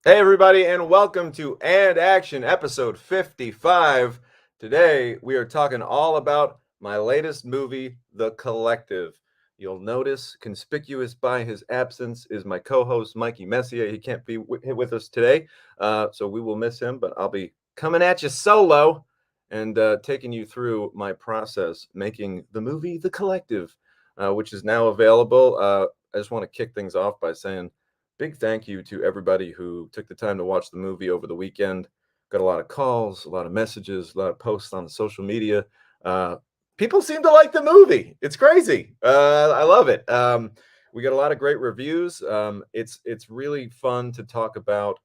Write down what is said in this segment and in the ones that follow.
Hey, everybody, and welcome to And Action episode 55. Today, we are talking all about my latest movie, The Collective. You'll notice, conspicuous by his absence, is my co host, Mikey Messier. He can't be with us today, so we will miss him, but I'll be coming at you solo and taking you through my process making the movie, The Collective, which is now available. I just want to kick things off by saying, big thank you to everybody who took the time to watch the movie over the weekend. Got a lot of calls, a lot of messages, a lot of posts on the social media. Uh, People seem to like the movie. It's crazy. I love it. We got a lot of great reviews. It's really fun to talk about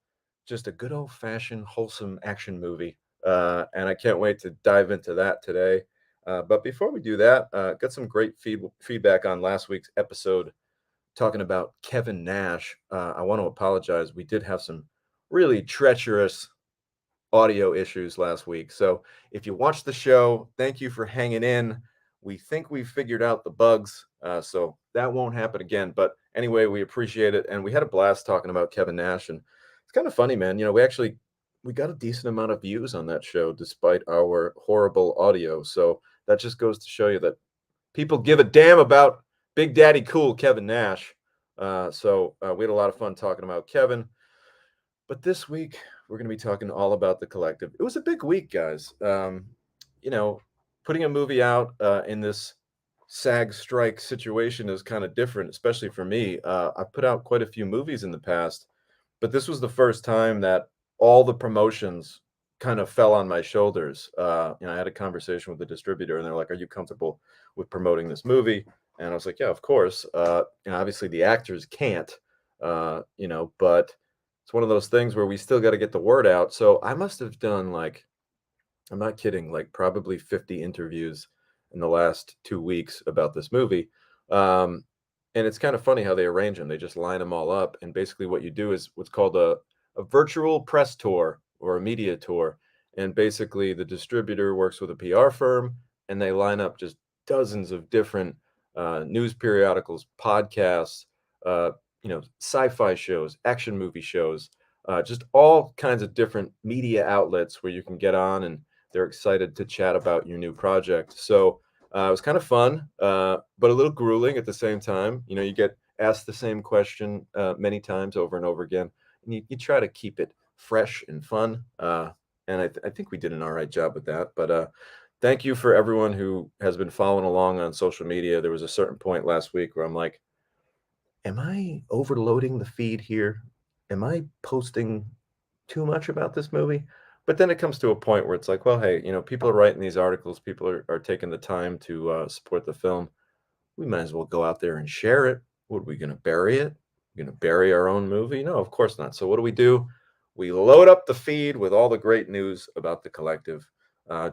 just a good old fashioned wholesome action movie, and I can't wait to dive into that today. But before we do that, got some great feedback on last week's episode talking about Kevin Nash. I want to apologize. We did have some really treacherous audio issues last week. So if you watched the show, thank you for hanging in. We think we've figured out the bugs, so that won't happen again. But anyway, we appreciate it, and we had a blast talking about Kevin Nash. And it's kind of funny, man. We got a decent amount of views on that show despite our horrible audio. So that just goes to show you that people give a damn about Big Daddy Cool Kevin Nash. We had a lot of fun talking about Kevin. But this week, we're going to be talking all about The Collective. It was a big week, guys. You know, Putting a movie out in this SAG strike situation is kind of different, especially for me. I've put out quite a few movies in the past, but this was the first time that all the promotions kind of fell on my shoulders. I had a conversation with the distributor, and they're like, "Are you comfortable with promoting this movie?" And I was like, "Yeah, of course." Obviously, the actors can't, but it's one of those things where we still got to get the word out. So I must have done like, I'm not kidding, like probably 50 interviews in the last 2 weeks about this movie. Um, and it's kind of funny how they arrange them. They just line them all up. And basically, what you do is what's called a virtual press tour or a media tour. And basically, the distributor works with a PR firm and they line up just dozens of different news periodicals, podcasts, sci fi shows, action movie shows, just all kinds of different media outlets where you can get on and they're excited to chat about your new project. So it was kind of fun, but a little grueling at the same time. You get asked the same question many times over and over again, and you try to keep it fresh and fun. And I think we did an all right job with that. But thank you for everyone who has been following along on social media. There was a certain point last week where I'm like, am I overloading the feed here? Am I posting too much about this movie? But then it comes to a point where it's like, well, hey, people are writing these articles, people are taking the time to support the film. We might as well go out there and share it. What are we going to bury it? We're going to bury our own movie? No, of course not. So what do? We load up the feed with all the great news about The Collective.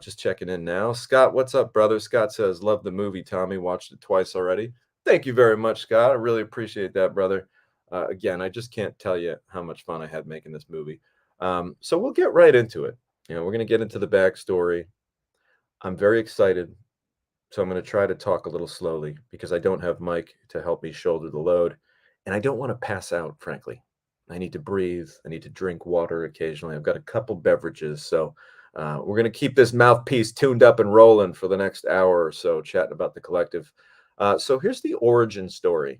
Just checking in now. Scott, what's up, brother? Scott says, love the movie, Tommy. Watched it twice already. Thank you very much, Scott. I really appreciate that, brother. Again, I just can't tell you how much fun I had making this movie. So we'll get right into it. We're going to get into the backstory. I'm very excited. So I'm going to try to talk a little slowly because I don't have Mike to help me shoulder the load. And I don't want to pass out, frankly. I need to breathe. I need to drink water occasionally. I've got a couple beverages. So we're going to keep this mouthpiece tuned up and rolling for the next hour or so, chatting about The Collective. So here's the origin story.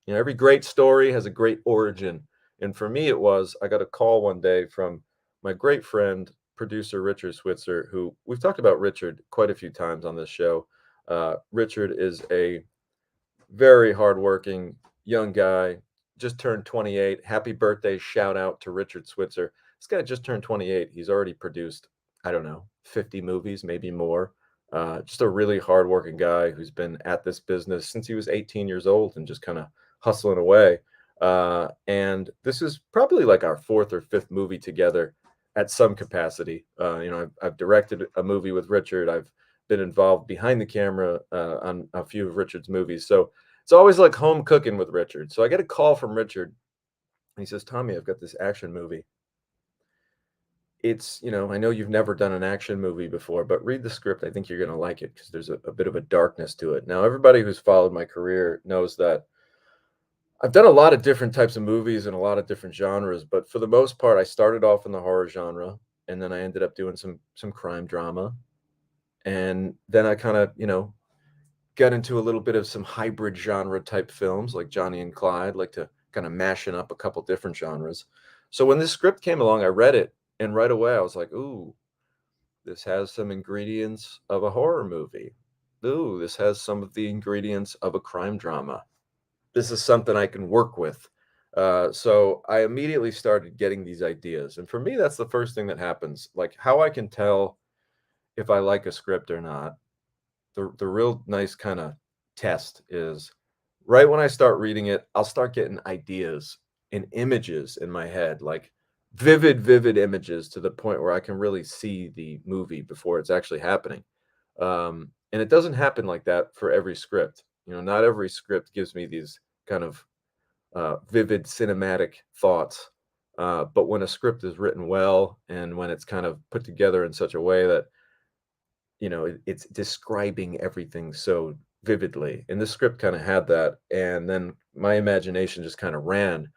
Every great story has a great origin. And for me, I got a call one day from my great friend, producer Richard Switzer, who we've talked about Richard quite a few times on this show. Richard is a very hardworking young guy, just turned 28. Happy birthday, shout out to Richard Switzer. This guy just turned 28. He's already produced, I don't know, 50 movies, maybe more. Just a really hardworking guy who's been at this business since he was 18 years old and just kind of hustling away. And this is probably like our fourth or fifth movie together at some capacity. I've directed a movie with Richard. I've been involved behind the camera on a few of Richard's movies. So it's always like home cooking with Richard. So I get a call from Richard, and he says, Tommy, I've got this action movie. I know you've never done an action movie before, but read the script. I think you're going to like it because there's a bit of a darkness to it. Now, everybody who's followed my career knows that I've done a lot of different types of movies and a lot of different genres, but for the most part, I started off in the horror genre, and then I ended up doing some crime drama, and then I kind of, got into a little bit of some hybrid genre type films like Johnny and Clyde, like to kind of mashing up a couple different genres. So when this script came along, I read it, and right away I was like, "Ooh, this has some ingredients of a horror movie. Ooh, this has some of the ingredients of a crime drama. This is something I can work with." So I immediately started getting these ideas. And for me, that's the first thing that happens. Like how I can tell if I like a script or not. The real nice kind of test is right when I start reading it, I'll start getting ideas and images in my head, like vivid images to the point where I can really see the movie before it's actually happening. And it doesn't happen like that for every script. Not every script gives me these kind of vivid cinematic thoughts. But when a script is written well and when it's kind of put together in such a way that it's describing everything so vividly, and this script kind of had that, and then my imagination just kind of ran.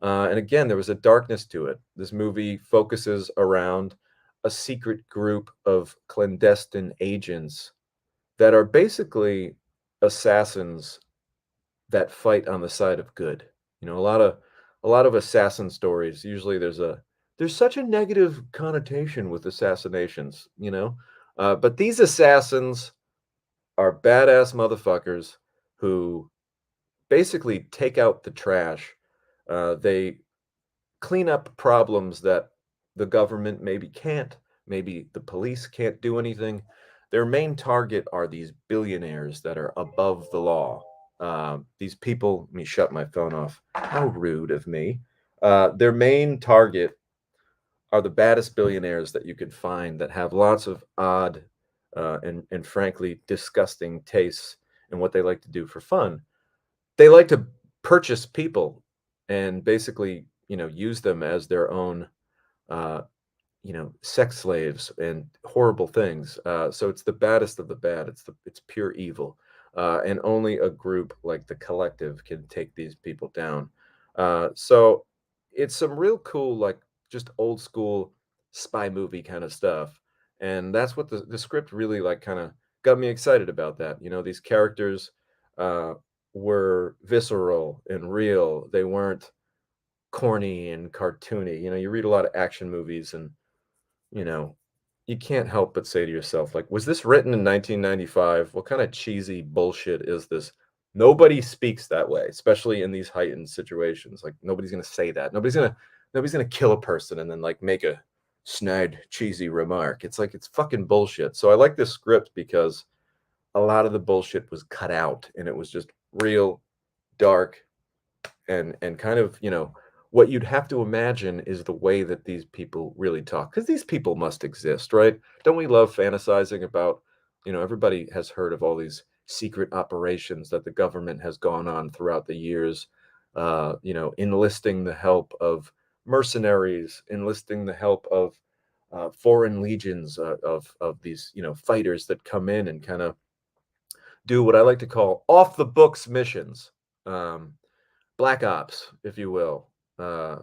And again, there was a darkness to it. This movie focuses around a secret group of clandestine agents that are basically assassins that fight on the side of good. A lot of assassin stories, usually there's such a negative connotation with assassinations. But these assassins are badass motherfuckers who basically take out the trash. They clean up problems that the government maybe can't, maybe the police can't do anything. Their main target are these billionaires that are above the law. These people, let me shut my phone off. How rude of me. Their main target are the baddest billionaires that you could find that have lots of odd and frankly disgusting tastes in what they like to do for fun. They like to purchase people and basically, use them as their own uh, sex slaves and horrible things. So it's the baddest of the bad. It's pure evil, and only a group like the Collective can take these people down. So it's some real cool, like just old school spy movie kind of stuff, and that's what the script really like kind of got me excited about. That these characters uh, were visceral and real. They weren't corny and cartoony. You read a lot of action movies and you know, you can't help but say to yourself, like, was this written in 1995? What kind of cheesy bullshit is this? Nobody speaks that way, especially in these heightened situations. Like, nobody's gonna say that. Nobody's gonna kill a person and then like make a snide, cheesy remark. It's like it's fucking bullshit. So I like this script because a lot of the bullshit was cut out and it was just real dark and kind of what you'd have to imagine is the way that these people really talk, because these people must exist, right? Don't we love fantasizing about, everybody has heard of all these secret operations that the government has gone on throughout the years, enlisting the help of mercenaries, enlisting the help of foreign legions of these fighters that come in and kind of do what I like to call off the books missions. um, Black ops, if you will. Uh,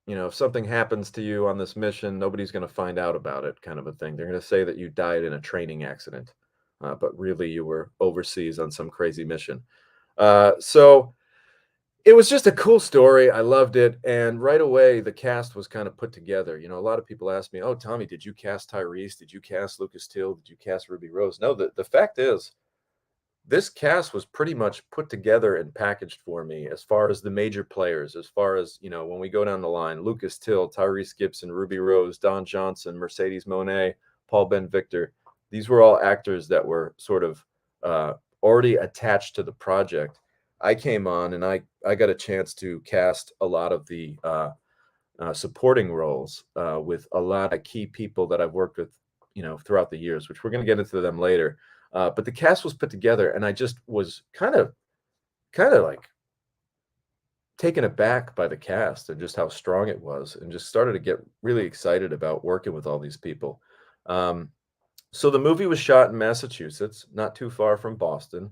if something happens to you on this mission, nobody's going to find out about it, kind of a thing. They're going to say that you died in a training accident, but really you were overseas on some crazy mission. So it was just a cool story. I loved it. And right away, the cast was kind of put together. A lot of people ask me, "Oh, Tommy, did you cast Tyrese? Did you cast Lucas Till? Did you cast Ruby Rose?" No, the fact is, this cast was pretty much put together and packaged for me as far as the major players, as far as, when we go down the line, Lucas Till, Tyrese Gibson, Ruby Rose, Don Johnson, Mercedes Monet, Paul Ben Victor. These were all actors that were sort of already attached to the project. I came on and I got a chance to cast a lot of the supporting roles with a lot of key people that I've worked with, throughout the years, which we're going to get into them later. But the cast was put together, and I just was kind of like taken aback by the cast and just how strong it was, and just started to get really excited about working with all these people. Um, so the movie was shot in Massachusetts, not too far from Boston.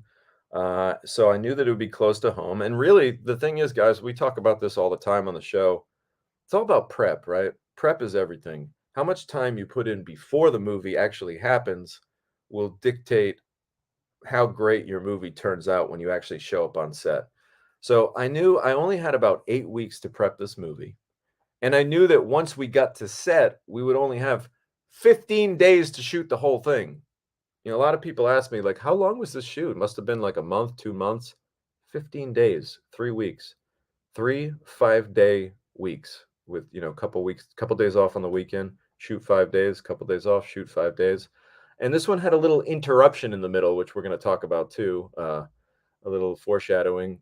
So I knew that it would be close to home. And really, the thing is, guys, we talk about this all the time on the show. It's all about prep, right? Prep is everything. How much time you put in before the movie actually happens will dictate how great your movie turns out when you actually show up on set. So I knew I only had about 8 weeks to prep this movie. And I knew that once we got to set, we would only have 15 days to shoot the whole thing. A lot of people ask me, like, how long was this shoot? Must have been like a month, 2 months. 15 days, 3 weeks, 3 5-day weeks with, a couple weeks, couple days off on the weekend, shoot 5 days, couple days off, shoot 5 days. And this one had a little interruption in the middle, which we're going to talk about too. A little foreshadowing.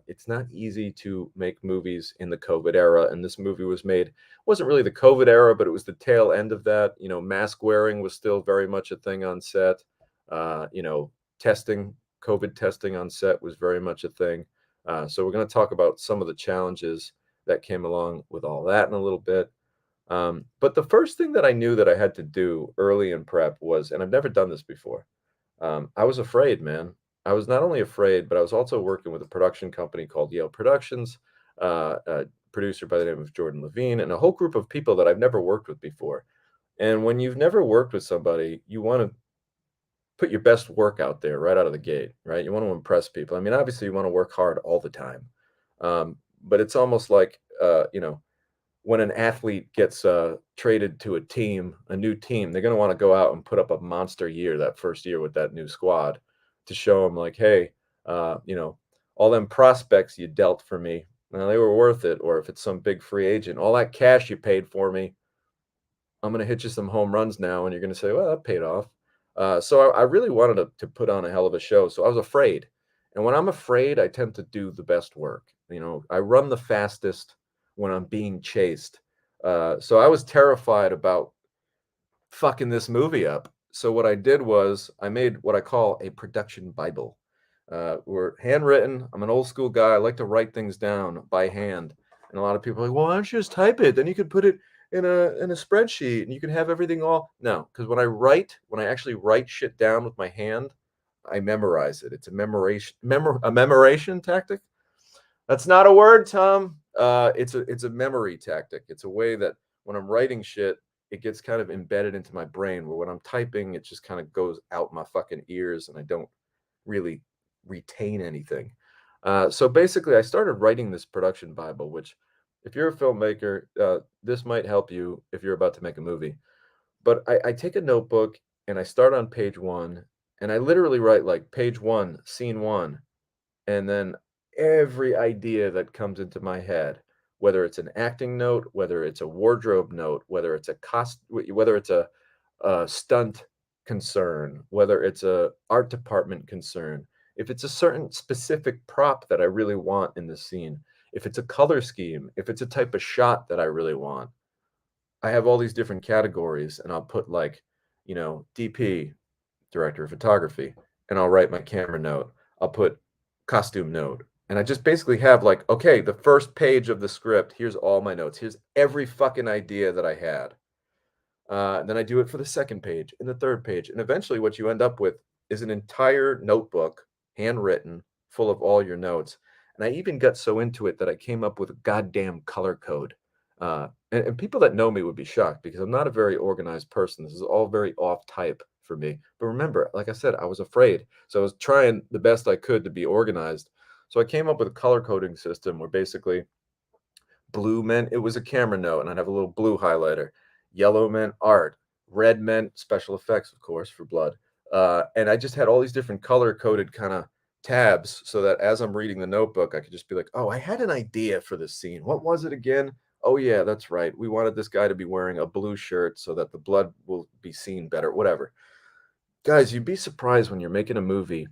It's not easy to make movies in the COVID era, and this movie was made. It wasn't really the COVID era, but it was the tail end of that. Mask wearing was still very much a thing on set. Testing, COVID testing on set was very much a thing. So we're going to talk about some of the challenges that came along with all that in a little bit. But the first thing that I knew that I had to do early in prep was, and I've never done this before, I was afraid, man. I was not only afraid, but I was also working with a production company called Yale Productions, a producer by the name of Jordan Levine, and a whole group of people that I've never worked with before. And when you've never worked with somebody, you want to put your best work out there right out of the gate, right? You want to impress people. I mean, obviously, you want to work hard all the time, but it's almost like, when an athlete gets traded to a new team, they're going to want to go out and put up a monster year that first year with that new squad to show them, like, hey, all them prospects you dealt for me, they were worth it. Or if it's some big free agent, all that cash you paid for me, I'm going to hit you some home runs now. And you're going to say, well, that paid off. So I really wanted to put on a hell of a show. So I was afraid. And when I'm afraid, I tend to do the best work. I run the fastest when I'm being chased. So I was terrified about fucking this movie up. So what I did was I made what I call a production Bible. We're handwritten. I'm an old school guy. I like to write things down by hand. And a lot of people are like, well, why don't you just type it? Then you could put it in a spreadsheet and you can have everything all. No, because when I actually write shit down with my hand, I memorize it. It's a memoration tactic. That's not a word, Tom. It's a memory tactic. It's a way that when I'm writing shit, it gets kind of embedded into my brain. Where when I'm typing, it just kind of goes out my fucking ears, and I don't really retain anything. So basically, I started writing this production Bible. Which, if you're a filmmaker, this might help you if you're about to make a movie. But I take a notebook and I start on page one, and I literally write like page one, scene one, and then every idea that comes into my head, whether it's an acting note, whether it's a wardrobe note, whether it's whether it's a stunt concern, whether it's a art department concern, if it's a certain specific prop that I really want in the scene, if it's a color scheme, if it's a type of shot that I really want, I have all these different categories, and I'll put, like, DP, director of photography, and I'll write my camera note. I'll put costume note. And I just basically have, like, okay, the first page of the script, here's all my notes. Here's every fucking idea that I had. Then I do it for the second page and the third page. And eventually what you end up with is an entire notebook, handwritten, full of all your notes. And I even got so into it that I came up with a goddamn color code. And people that know me would be shocked because I'm not a very organized person. This is all very off type for me. But remember, like I said, I was afraid. So I was trying the best I could to be organized. So I came up with a color coding system where basically blue meant it was a camera note, and I'd have a little blue highlighter. Yellow meant art. Red meant special effects, of course, for blood. And I just had all these different color coded kind of tabs so that as I'm reading the notebook, I could just be like, oh, I had an idea for this scene. What was it again? Oh, yeah, that's right. We wanted this guy to be wearing a blue shirt so that the blood will be seen better, whatever. Guys, you'd be surprised when you're making a movie.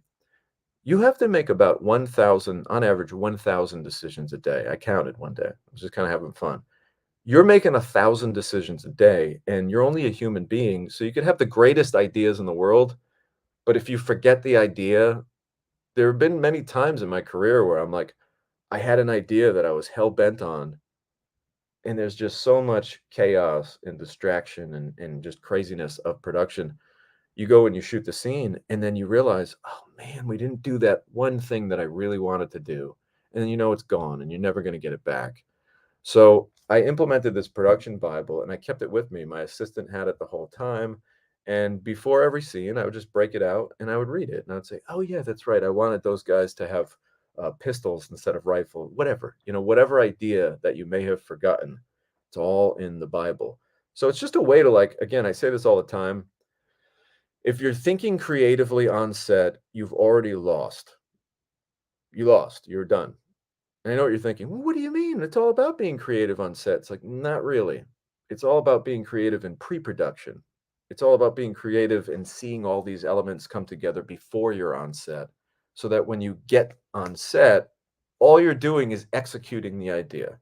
You have to make about 1,000, on average, 1,000 decisions a day. I counted one day. I was just kind of having fun. You're making 1,000 decisions a day, and you're only a human being, so you could have the greatest ideas in the world, but if you forget the idea, there have been many times in my career where I'm like, I had an idea that I was hell bent on, and there's just so much chaos and distraction and just craziness of production. you go and you shoot the scene, and then you realize, oh man, we didn't do that one thing that I really wanted to do. And then you know it's gone and you're never going to get it back. So I implemented this production Bible and I kept it with me. My assistant had it the whole time. And before every scene, I would just break it out and I would read it. And I would say, oh, yeah, that's right. I wanted those guys to have pistols instead of rifle, whatever, whatever idea that you may have forgotten. It's all in the Bible. So it's just a way to, like, again, I say this all the time. If you're thinking creatively on set, you've already lost. You lost. You're done. And I know what you're thinking. Well, what do you mean? It's all about being creative on set. It's like, not really. It's all about being creative in pre-production. It's all about being creative and seeing all these elements come together before you're on set, so that when you get on set, all you're doing is executing the idea.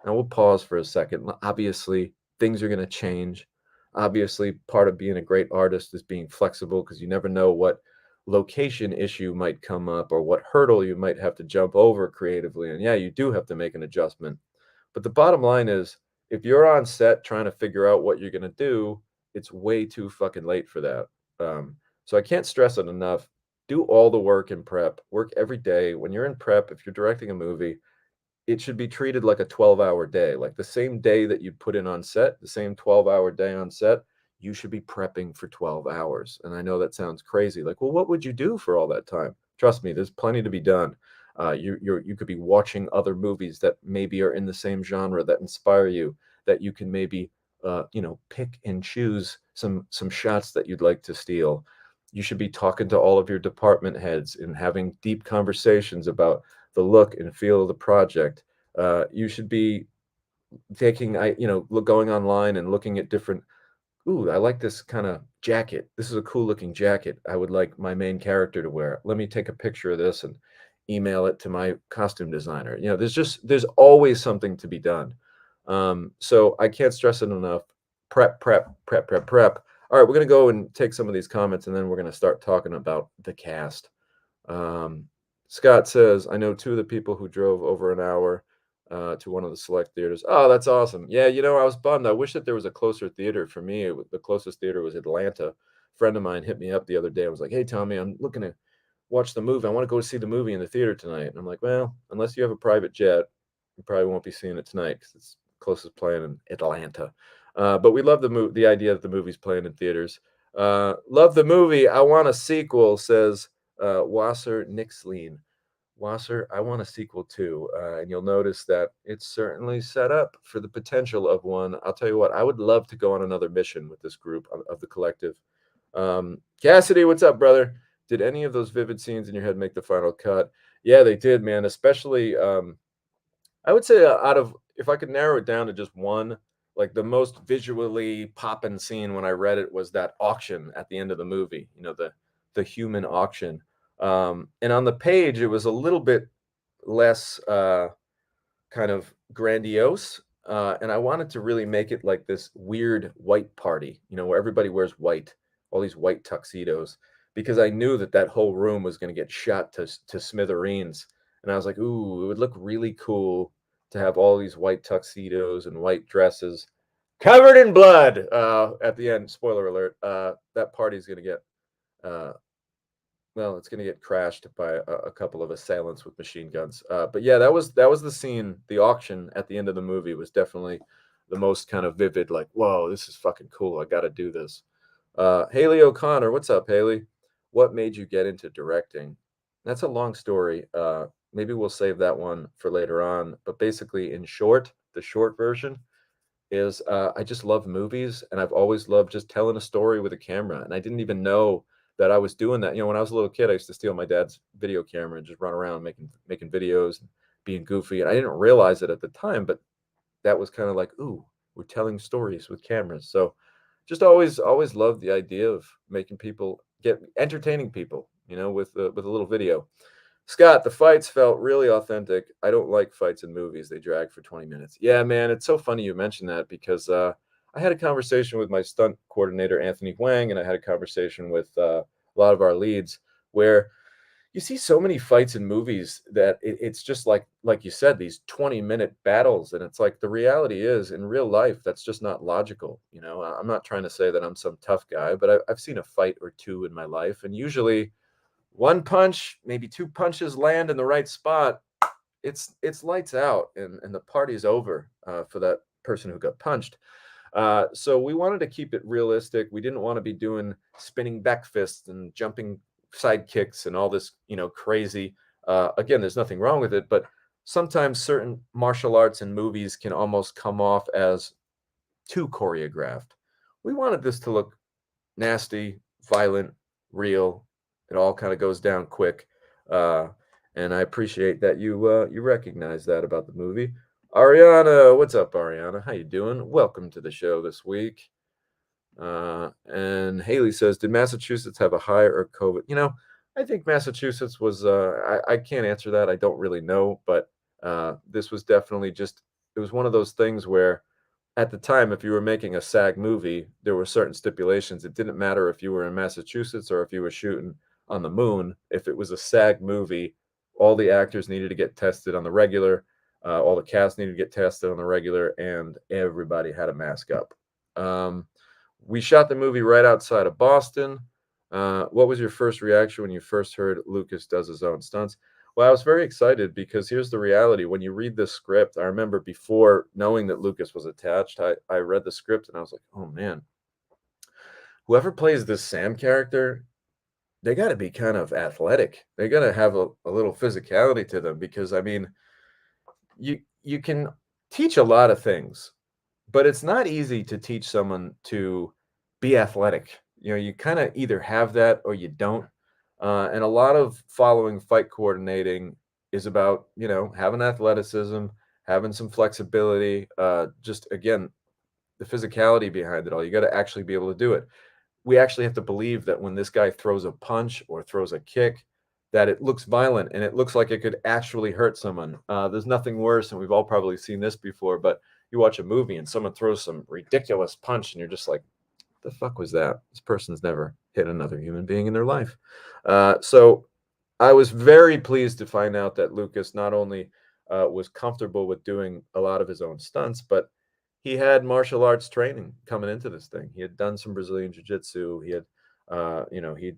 Now we'll pause for a second. Obviously, things are going to change. Obviously, part of being a great artist is being flexible, because you never know what location issue might come up or what hurdle you might have to jump over creatively. And yeah, you do have to make an adjustment. But the bottom line is, if you're on set trying to figure out what you're going to do, it's way too fucking late for that. So I can't stress it enough. Do all the work in prep, work every day. When you're in prep, if you're directing a movie, it should be treated like a 12-hour day. Like the same day that you put in on set, the same 12-hour day on set, you should be prepping for 12 hours. And I know that sounds crazy. Like, well, what would you do for all that time? Trust me, there's plenty to be done. You could be watching other movies that maybe are in the same genre that inspire you, that you can maybe pick and choose some shots that you'd like to steal. You should be talking to all of your department heads and having deep conversations about the look and feel of the project. You should be going online and looking at different. Ooh, I like this kind of jacket. This is a cool looking jacket. I would like my main character to wear. Let me take a picture of this and email it to my costume designer. There's always something to be done. So I can't stress it enough. Prep, prep, prep, prep, prep. All right, we're gonna go and take some of these comments, and then we're gonna start talking about the cast. Um, Scott says, I know two of the people who drove over an hour to one of the select theaters. Oh, that's awesome. Yeah, I was bummed. I wish that there was a closer theater for me. The closest theater was Atlanta. A friend of mine hit me up the other day. I was like, hey, Tommy, I'm looking to watch the movie. I want to go see the movie in the theater tonight. And I'm like, well, unless you have a private jet, you probably won't be seeing it tonight because it's closest playing in Atlanta. But we love the idea that the movie's playing in theaters. Love the movie. I want a sequel, says Wasser Nixleen. Wasser, I want a sequel too. And you'll notice that it's certainly set up for the potential of one. I'll tell you what, I would love to go on another mission with this group of the collective. Cassidy, what's up, brother? Did any of those vivid scenes in your head make the final cut? Yeah, they did, man. Especially, I would say out of, if I could narrow it down to just one, like the most visually popping scene when I read it was that auction at the end of the movie, the human auction. And on the page, it was a little bit less kind of grandiose. And I wanted to really make it like this weird white party, where everybody wears white, all these white tuxedos, because I knew that whole room was going to get shot to smithereens. And I was like, ooh, it would look really cool to have all these white tuxedos and white dresses covered in blood at the end. Spoiler alert, that party's going to get uh, well, it's going to get crashed by a couple of assailants with machine guns. But yeah, that was the scene. The auction at the end of the movie was definitely the most kind of vivid. Like, whoa, this is fucking cool. I got to do this. Haley O'Connor, what's up, Haley? What made you get into directing? That's a long story. Maybe we'll save that one for later on. But basically, in short, the short version is I just love movies, and I've always loved just telling a story with a camera. And I didn't even know that I was doing that. When I was a little kid, I used to steal my dad's video camera and just run around making videos, and being goofy. And I didn't realize it at the time, but that was kind of like, ooh, we're telling stories with cameras. So just always loved the idea of making people entertaining people, with a little video. Scott, the fights felt really authentic. I don't like fights in movies. They drag for 20 minutes. Yeah, man, it's so funny you mentioned that, because I had a conversation with my stunt coordinator, Anthony Huang, and I had a conversation with a lot of our leads where, you see so many fights in movies that it's just like you said, these 20-minute battles, and it's like the reality is in real life that's just not logical. I'm not trying to say that I'm some tough guy, but I've seen a fight or two in my life, and usually one punch, maybe two punches land in the right spot, it's lights out, and the party's over for that person who got punched. So we wanted to keep it realistic. We didn't want to be doing spinning back fists and jumping side kicks and all this, crazy. Again, there's nothing wrong with it, but sometimes certain martial arts and movies can almost come off as too choreographed. We wanted this to look nasty, violent, real. It all kind of goes down quick, uh, and I appreciate that you recognize that about the movie. Ariana, what's up, Ariana? How you doing? Welcome to the show this week. And Haley says, did Massachusetts have a higher COVID? I think Massachusetts was. I can't answer that. I don't really know, but this was definitely just. It was one of those things where at the time, if you were making a SAG movie, there were certain stipulations. It didn't matter if you were in Massachusetts or if you were shooting on the moon. If it was a SAG movie, all the actors needed to get tested on the regular. All the cast needed to get tested on the regular, and everybody had a mask up. We shot the movie right outside of Boston. What was your first reaction when you first heard Lucas does his own stunts? Well, I was very excited because here's the reality. When you read this script, I remember before knowing that Lucas was attached, I read the script and I was like, oh man, whoever plays this Sam character, they got to be kind of athletic. They got to have a little physicality to them because, I mean, you can teach a lot of things, but it's not easy to teach someone to be athletic. You kind of either have that or you don't. And a lot of following fight coordinating is about, having athleticism, having some flexibility, just again, the physicality behind it all. You got to actually be able to do it. We actually have to believe that when this guy throws a punch or throws a kick, that it looks violent and it looks like it could actually hurt someone. There's nothing worse, and we've all probably seen this before, but you watch a movie and someone throws some ridiculous punch and you're just like, the fuck was that? This person's never hit another human being in their life. So I was very pleased to find out that Lucas not only was comfortable with doing a lot of his own stunts, but he had martial arts training coming into this thing. He had done some Brazilian jiu-jitsu. He had,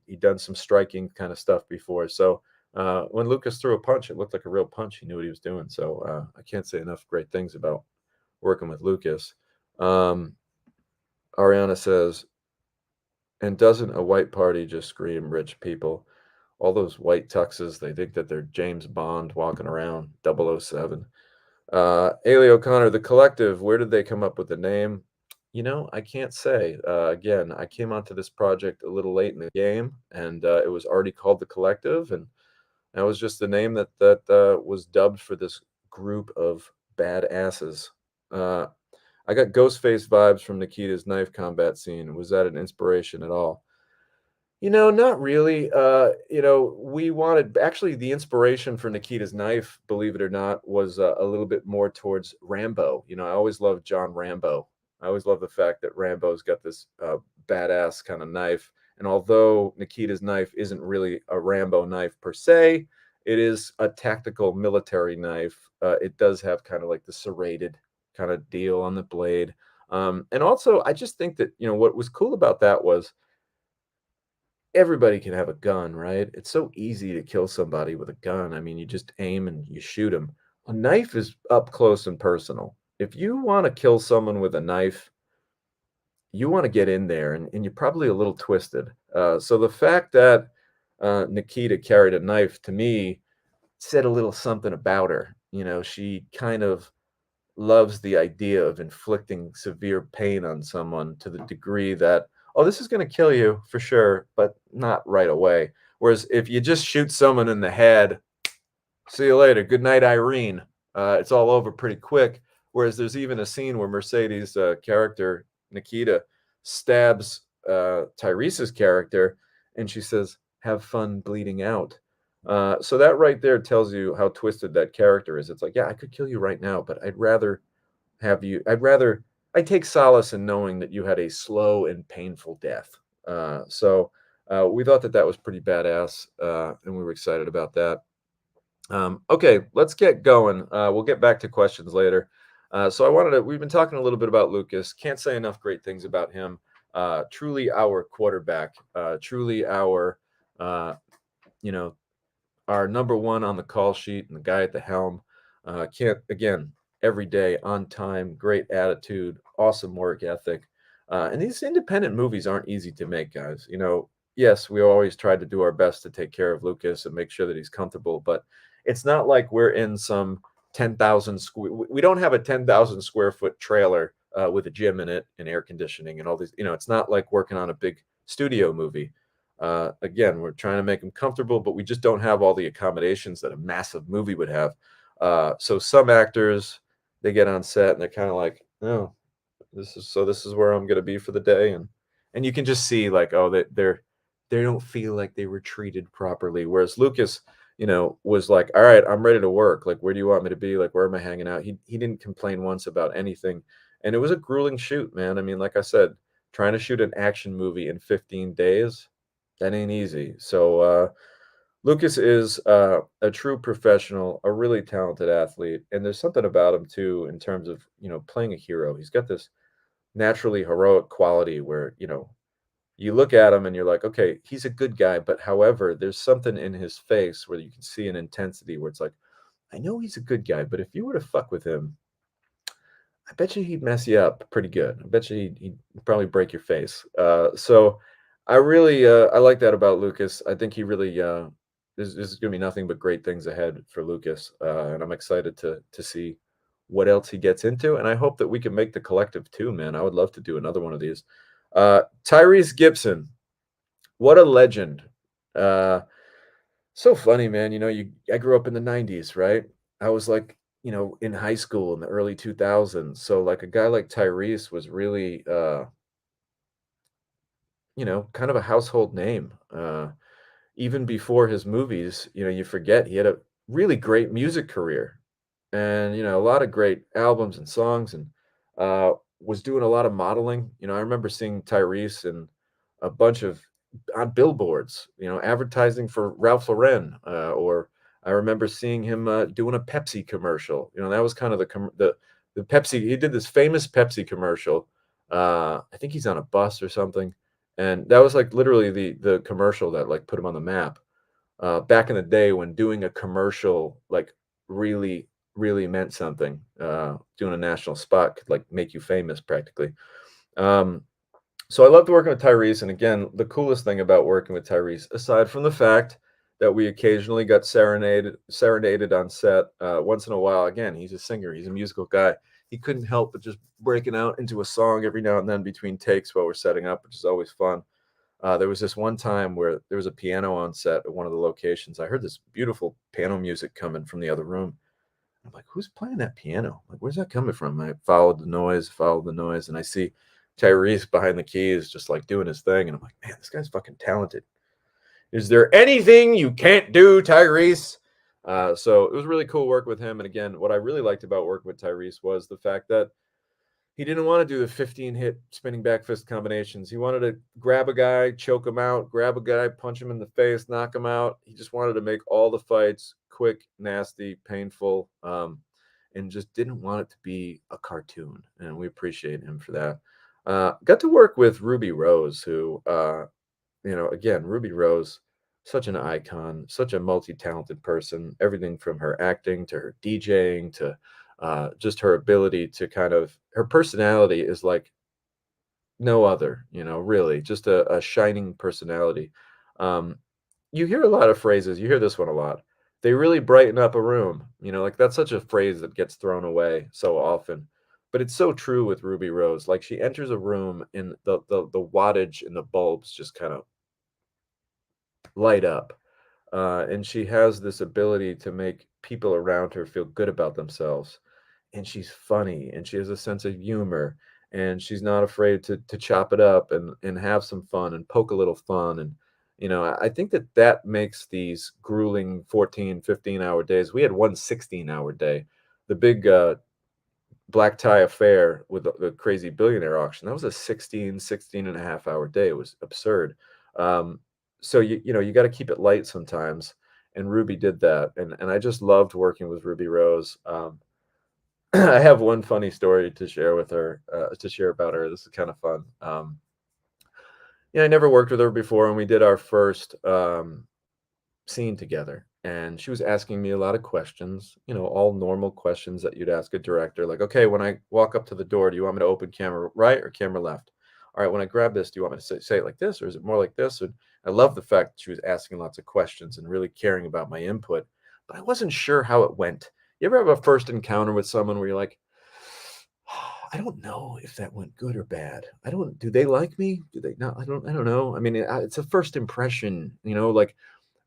he'd done some striking kind of stuff before. So when Lucas threw a punch, it looked like a real punch. He knew what he was doing. So I can't say enough great things about working with Lucas. Ariana says, and doesn't a white party just scream rich people? All those white tuxes, they think that they're James Bond walking around 007. Ailey O'Connor, The Collective, where did they come up with the name? I can't say. Again, I came onto this project a little late in the game, and it was already called The Collective, and that was just the name that was dubbed for this group of badasses. I got Ghostface vibes from Nikita's knife combat scene. Was that an inspiration at all? Not really. We wanted actually the inspiration for Nikita's knife, believe it or not, was a little bit more towards Rambo. I always loved John Rambo. I always love the fact that Rambo's got this badass kind of knife. And although Nikita's knife isn't really a Rambo knife per se, it is a tactical military knife. It does have kind of like the serrated kind of deal on the blade. And also, I just think that, what was cool about that was everybody can have a gun, right? It's so easy to kill somebody with a gun. I mean, you just aim and you shoot them. A knife is up close and personal. If you want to kill someone with a knife, you want to get in there, and you're probably a little twisted. So the fact that Nikita carried a knife to me said a little something about her. She kind of loves the idea of inflicting severe pain on someone to the degree that, oh, this is going to kill you for sure, but not right away. Whereas if you just shoot someone in the head, see you later, good night, Irene. It's all over pretty quick. Whereas there's even a scene where Mercedes' character, Nikita, stabs Tyrese's character, and she says, have fun bleeding out. So that right there tells you how twisted that character is. It's like, yeah, I could kill you right now, but I take solace in knowing that you had a slow and painful death. So We thought that that was pretty badass, and we were excited about that. Okay, let's get going. We'll get back to questions later. So I wanted to. We've been talking a little bit about Lucas. Can't say enough great things about him. Truly our quarterback. Truly our, uh, you know, our number one on the call sheet and the guy at the helm. Can't again every day on time, great attitude, awesome work ethic. And these independent movies aren't easy to make, guys. Yes, we always try to do our best to take care of Lucas and make sure that he's comfortable, but it's not like we're in some 10,000 square. We don't have a 10,000 square foot trailer with a gym in it and air conditioning and all these. It's not like working on a big studio movie. Again, we're trying to make them comfortable, but we just don't have all the accommodations that a massive movie would have. So some actors, they get on set and they're kind of like, oh, this is where I'm gonna be for the day, and you can just see like, oh, they don't feel like they were treated properly. Whereas Lucas, was like, all right, I'm ready to work. Like, where do you want me to be? Like, where am I hanging out? He didn't complain once about anything, and it was a grueling shoot, man. I mean, like I said, trying to shoot an action movie in 15 days, that ain't easy. So Lucas is a true professional, a really talented athlete, and there's something about him too in terms of playing a hero. He's got this naturally heroic quality where you look at him and you're like, okay, he's a good guy, but however, there's something in his face where you can see an intensity where it's like, I know he's a good guy, but if you were to fuck with him, I bet you he'd mess you up pretty good. I bet you he'd probably break your face. So I really I like that about Lucas. I think he really there's going to be nothing but great things ahead for Lucas, and I'm excited to see what else he gets into. And I hope that we can make the collective too, man. I would love to do another one of these. Tyrese Gibson, what a legend. Uh, so funny, man. I grew up in the 90s, right? I was like, in high school in the early 2000s. So like a guy like Tyrese was really kind of a household name. Even before his movies, you forget he had a really great music career and, a lot of great albums and songs and uh, was doing a lot of modeling. I remember seeing Tyrese in a bunch of on billboards, advertising for Ralph Lauren, or I remember seeing him doing a Pepsi commercial. That was kind of the Pepsi. He did this famous Pepsi commercial. I think he's on a bus or something, and that was like literally the commercial that like put him on the map. Back in the day when doing a commercial like really really meant something. Doing a national spot could like make you famous practically. Um, so I loved working with Tyrese, and again, the coolest thing about working with Tyrese, aside from the fact that we occasionally got serenaded on set, once in a while. Again, he's a singer, he's a musical guy. He couldn't help but just breaking out into a song every now and then between takes while we're setting up, which is always fun. There was this one time where there was a piano on set at one of the locations. I heard this beautiful piano music coming from the other room. I'm like, who's playing that piano? Like, where's that coming from? I followed the noise, and I see Tyrese behind the keys just like doing his thing. And I'm like, man, this guy's fucking talented. Is there anything you can't do, Tyrese? So it was really cool work with him. And again, what I really liked about working with Tyrese was the fact that he didn't want to do the 15 hit spinning back fist combinations. He wanted to grab a guy, choke him out, grab a guy, punch him in the face, knock him out. He just wanted to make all the fights quick, nasty, painful, and just didn't want it to be a cartoon. And we appreciate him for that. Got to work with Ruby Rose, who, again, Ruby Rose, such an icon, such a multi talented person, everything from her acting to her DJing to just her ability to kind of her personality is like no other, really just a shining personality. Um, you hear a lot of phrases, you hear this one a lot. They really brighten up a room, like that's such a phrase that gets thrown away so often. But it's so true with Ruby Rose. Like she enters a room and the wattage and the bulbs just kind of light up. And she has this ability to make people around her feel good about themselves, and she's funny and she has a sense of humor, and she's not afraid to chop it up and have some fun and poke a little fun. And I think that makes these grueling 14, 15 hour days. We had one 16-hour day, the big black tie affair with the crazy billionaire auction. That was a 16 and a half hour day. It was absurd. So you got to keep it light sometimes, and Ruby did that, and I just loved working with Ruby Rose. I have one funny story to share with her, to share about her. This is kind of fun. Yeah, I never worked with her before, and we did our first scene together, and she was asking me a lot of questions, all normal questions that you'd ask a director, like, okay, when I walk up to the door, do you want me to open camera right or camera left? All right, when I grab this, do you want me to say it like this, or is it more like this? And I love the fact that she was asking lots of questions and really caring about my input, but I wasn't sure how it went. You ever have a first encounter with someone where you're like, I don't know if that went good or bad. I don't. Do they like me? Do they not? I don't know. I mean, it's a first impression. Like,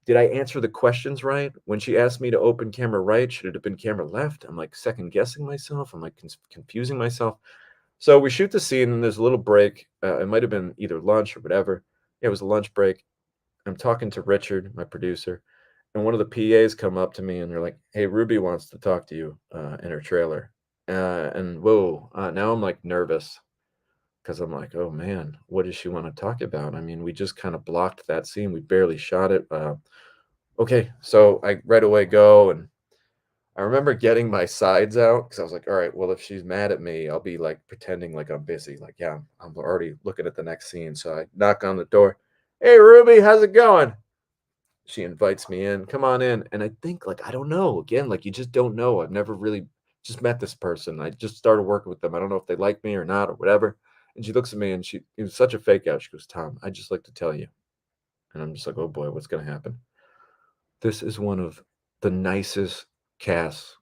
did I answer the questions right? When she asked me to open camera right, should it have been camera left? I'm like second guessing myself. I'm like confusing myself. So we shoot the scene, and there's a little break. It might have been either lunch or whatever. Yeah, it was a lunch break. I'm talking to Richard, my producer, and one of the PAs come up to me and they're like, "Hey, Ruby wants to talk to you in her trailer." And whoa, now I'm like nervous because I'm like, "Oh man, what does she want to talk about?" I mean, we just kind of blocked that scene. We barely shot it. Okay, so I right away go, and I remember getting my sides out because I was like, all right, well, if she's mad at me, I'll be like pretending like I'm busy. Like, yeah, I'm already looking at the next scene. So I knock on the door. Hey, Ruby, how's it going? She invites me in. Come on in. And I think, like, I don't know. Again, like, you just don't know. I've never really just met this person. I just started working with them. I don't know if they like me or not or whatever. And she looks at me and it was such a fake out. She goes, Tom, I just like to tell you. And I'm just like, oh boy, what's going to happen? This is one of the nicest casts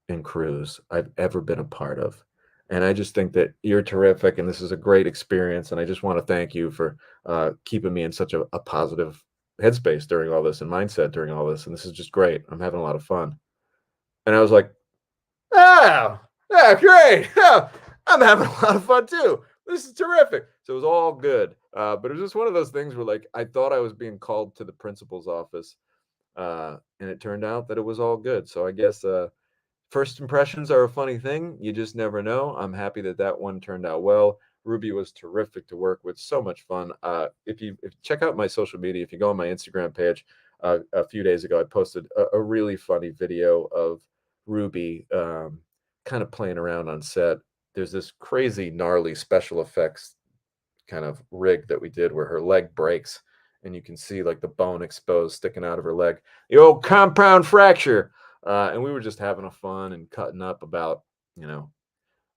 and crews I've ever been a part of. And I just think that you're terrific, and this is a great experience. And I just want to thank you for keeping me in such a positive headspace during all this and mindset during all this. And this is just great. I'm having a lot of fun. And I was like, oh, yeah, great. Yeah, I'm having a lot of fun too. This is terrific. So it was all good. But it was just one of those things where, like, I thought I was being called to the principal's office, and it turned out that it was all good. So I guess first impressions are a funny thing. You just never know. I'm happy that that one turned out well. Ruby was terrific to work with. So much fun. If you check out my social media, if you go on my Instagram page, a few days ago, I posted a really funny video of Ruby kind of playing around on set. There's this crazy, gnarly special effects kind of rig that we did where her leg breaks and you can see like the bone exposed sticking out of her leg, the old compound fracture. And we were just having a fun and cutting up about, you know,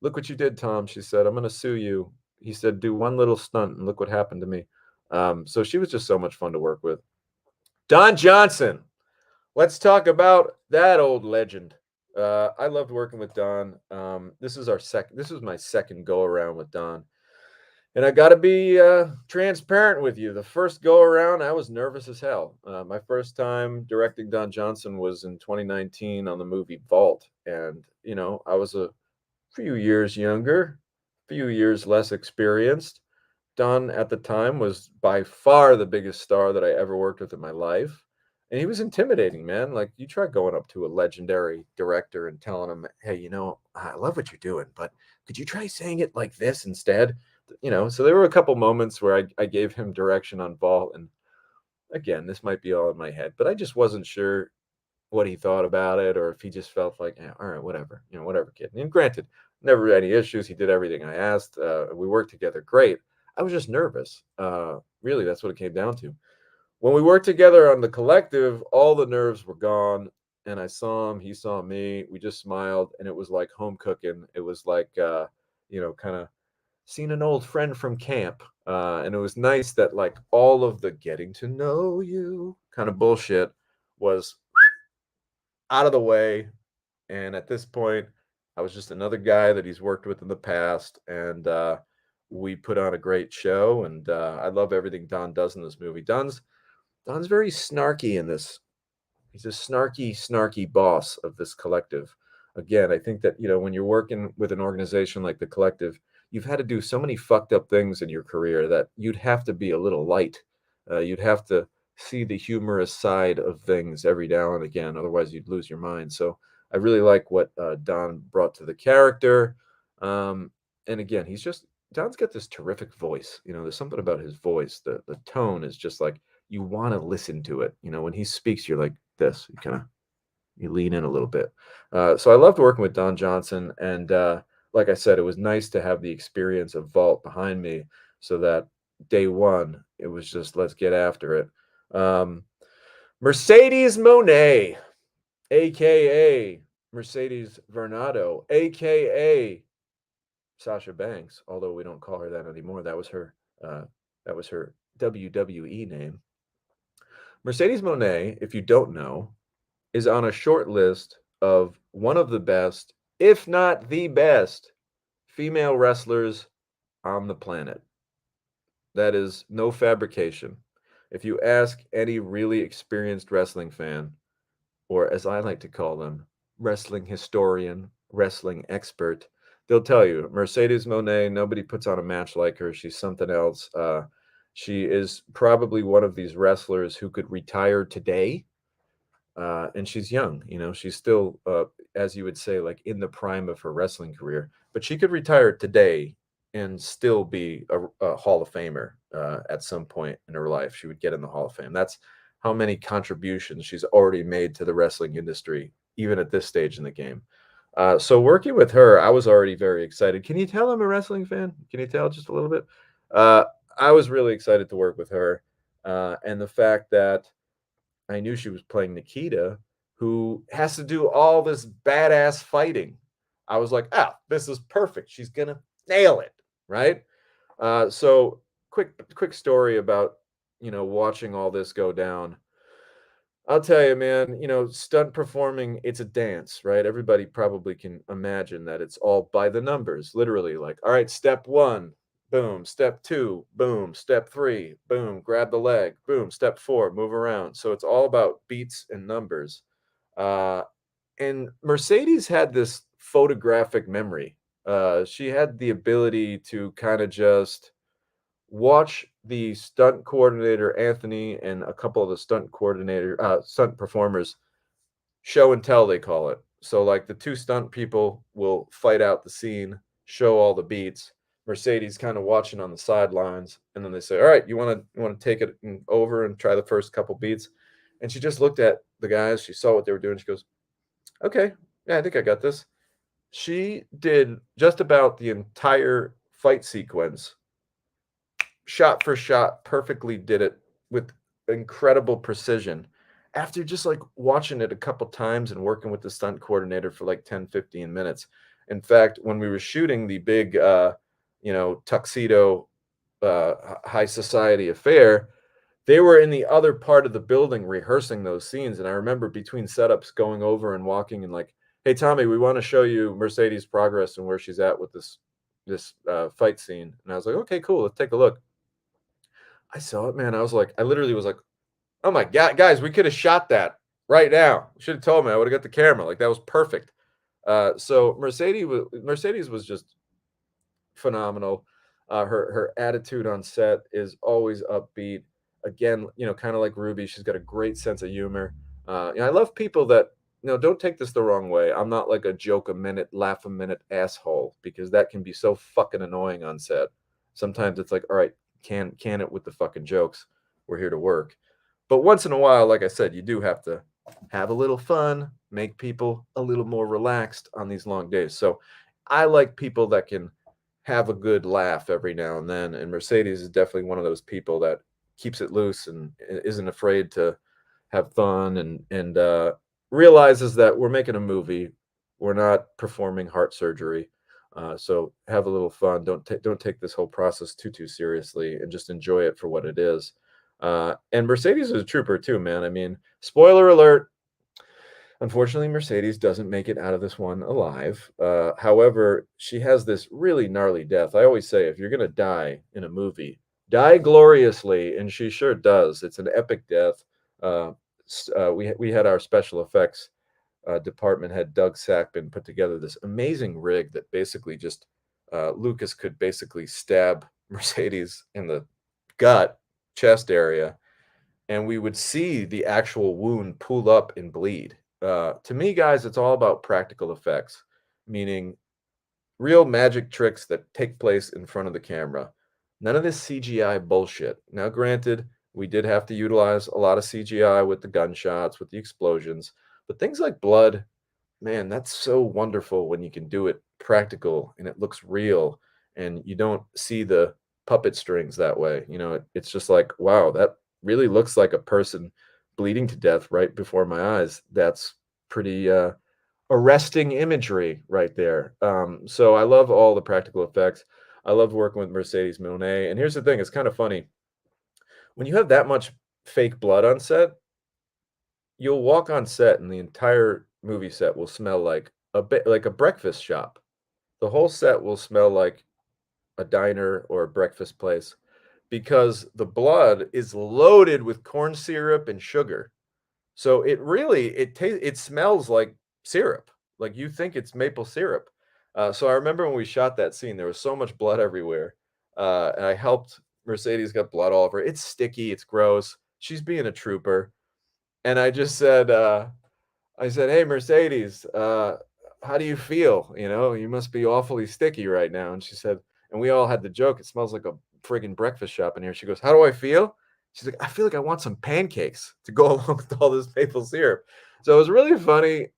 look what you did, Tom. She said, I'm going to sue you. He said, do one little stunt and look what happened to me. So she was just so much fun to work with. Don Johnson. Let's talk about that old legend. I loved working with Don. This was my second go around with Don. And I got to be transparent with you. The first go around, I was nervous as hell. My first time directing Don Johnson was in 2019 on the movie Vault. And, I was a few years younger, few years less experienced. Don at the time was by far the biggest star that I ever worked with in my life. And he was intimidating, man. Like, you try going up to a legendary director and telling him, hey, I love what you're doing, but could you try saying it like this instead? So there were a couple moments where I gave him direction on Vault. And again, this might be all in my head, but I just wasn't sure what he thought about it or if he just felt like, yeah, all right, whatever, whatever, kid. And granted, never had any issues. He did everything I asked. We worked together great. I was just nervous. Really, that's what it came down to. When we worked together on the collective, all the nerves were gone. And I saw him, he saw me. We just smiled, and it was like home cooking. It was like, kind of seeing an old friend from camp. And it was nice that like all of the getting to know you kind of bullshit was out of the way. And at this point, I was just another guy that he's worked with in the past. And we put on a great show. And I love everything Don does in this movie. Don's very snarky in this. He's a snarky, snarky boss of this collective. Again, I think that, when you're working with an organization like the collective, you've had to do so many fucked up things in your career that you'd have to be a little light. You'd have to see the humorous side of things every now and again. Otherwise, you'd lose your mind. So I really like what Don brought to the character. And again, Don's got this terrific voice. There's something about his voice. The tone is just like, you want to listen to it. When he speaks, you're like this. You lean in a little bit. So I loved working with Don Johnson, and like I said, it was nice to have the experience of Vault behind me, so that day one it was just let's get after it. Mercedes Monet, aka Mercedes Vernado, aka Sasha Banks, although we don't call her that anymore. Uh, that was her WWE name. Mercedes Monet, if you don't know, is on a short list of one of the best, if not the best, female wrestlers on the planet. That is no fabrication. If you ask any really experienced wrestling fan, or as I like to call them, wrestling historian, wrestling expert, they'll tell you Mercedes Monet, nobody puts on a match like her. She's something else. She is probably one of these wrestlers who could retire today, and she's young. She's still, as you would say, like in the prime of her wrestling career. But she could retire today and still be a Hall of Famer at some point in her life. She would get in the Hall of Fame. That's how many contributions she's already made to the wrestling industry, even at this stage in the game. So working with her, I was already very excited. Can you tell I'm a wrestling fan? Can you tell just a little bit? Uh, I was really excited to work with her, and the fact that I knew she was playing Nikita, who has to do all this badass fighting. I was like, this is perfect. She's gonna nail it, right? So quick story about watching all this go down. I'll tell you, man, stunt performing, it's a dance, right? Everybody probably can imagine that it's all by the numbers, literally. Like, all right, step one, boom, step two, boom, step three, boom, grab the leg, boom, step four, move around. So it's all about beats and numbers. Uh, and Mercedes had this photographic memory. She had the ability to kind of just watch the stunt coordinator Anthony and a couple of the stunt performers show and tell, they call it. So like the two stunt people will fight out the scene, show all the beats. Mercedes kind of watching on the sidelines, and then they say, "All right, you want to take it over and try the first couple beats?" And she just looked at the guys. She saw what they were doing. She goes, "Okay, yeah, I think I got this." She did just about the entire fight sequence, shot for shot, perfectly did it with incredible precision. After just like watching it a couple times and working with the stunt coordinator for like 10, 15 minutes. In fact, when we were shooting the big, tuxedo high society affair, they were in the other part of the building rehearsing those scenes. And I remember between setups going over and walking and like, "Hey, Tommy, we want to show you Mercedes' progress and where she's at with this fight scene." And I was like, "Okay, cool. Let's take a look." I saw it, man. I literally was like, "Oh my God, guys, we could have shot that right now. Should have told me. I would have got the camera. Like that was perfect." So Mercedes was just phenomenal. Her attitude on set is always upbeat. Again, kind of like Ruby, she's got a great sense of humor. I love people that don't take this the wrong way. I'm not like a joke a minute, laugh a minute asshole, because that can be so fucking annoying on set. Sometimes it's like, all right, can it with the fucking jokes. We're here to work. But once in a while, like I said, you do have to have a little fun, make people a little more relaxed on these long days. So I like people that can have a good laugh every now and then. And Mercedes is definitely one of those people that keeps it loose and isn't afraid to have fun and realizes that we're making a movie. We're not performing heart surgery. So have a little fun. Don't take this whole process too seriously, and just enjoy it for what it is. And Mercedes is a trooper too, man. I mean, spoiler alert, unfortunately, Mercedes doesn't make it out of this one alive. However, she has this really gnarly death. I always say, if you're going to die in a movie, die gloriously, and she sure does. It's an epic death. We had our special effects department head, Doug Sackman, put together this amazing rig that basically just Lucas could basically stab Mercedes in the gut, chest area, and we would see the actual wound pull up and bleed. To me, guys, it's all about practical effects, meaning real magic tricks that take place in front of the camera. None of this CGI bullshit. Now, granted, We did have to utilize a lot of CGI with the gunshots, with the explosions, but things like blood, man, that's so wonderful when you can do it practical and it looks real and you don't see the puppet strings that way. It's just like, wow, that really looks like a person bleeding to death right before my eyes. That's pretty arresting imagery right there. So I love all the practical effects. I love working with Mercedes Monet. And here's the thing, it's kind of funny. When you have that much fake blood on set, you'll walk on set and the entire movie set will smell like a bit like a breakfast shop. The whole set will smell like a diner or a breakfast place because the blood is loaded with corn syrup and sugar. So it smells like syrup. Like you think it's maple syrup. So I remember when we shot that scene, there was so much blood everywhere. And I helped Mercedes got blood all over. It's sticky, it's gross. She's being a trooper. And I said, "Hey, Mercedes, how do you feel? You must be awfully sticky right now." And she said, and we all had the joke, "It smells like a friggin' breakfast shop in here." She goes, "How do I feel?" She's like, "I feel like I want some pancakes to go along with all this maple syrup." So it was really funny.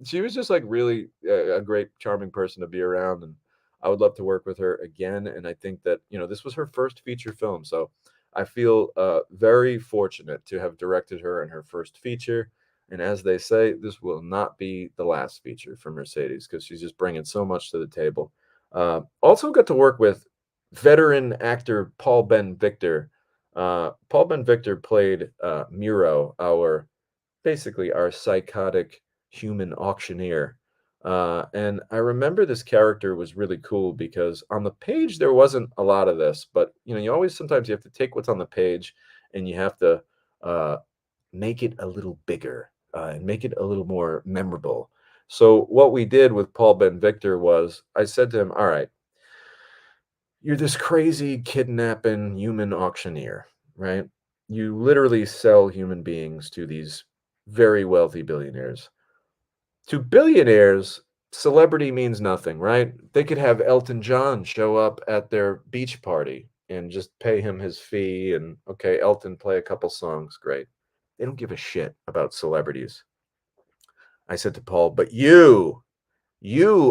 She was just like really a great, charming person to be around, and I would love to work with her again. And I think that this was her first feature film, so I feel very fortunate to have directed her in her first feature. And as they say, this will not be the last feature for Mercedes because she's just bringing so much to the table. Also got to work with veteran actor Paul Ben Victor. Paul Ben Victor played Miro, basically our psychotic human auctioneer. And I remember this character was really cool because on the page there wasn't a lot of this, but you always sometimes you have to take what's on the page and you have to uh, make it a little bigger and make it a little more memorable. So what we did with Paul Ben Victor was I said to him, "All right, you're this crazy kidnapping human auctioneer, right? You literally sell human beings to these very wealthy billionaires. To billionaires, celebrity means nothing, right? They could have Elton John show up at their beach party and just pay him his fee and okay, Elton play a couple songs, great. They don't give a shit about celebrities." I said to Paul, "But you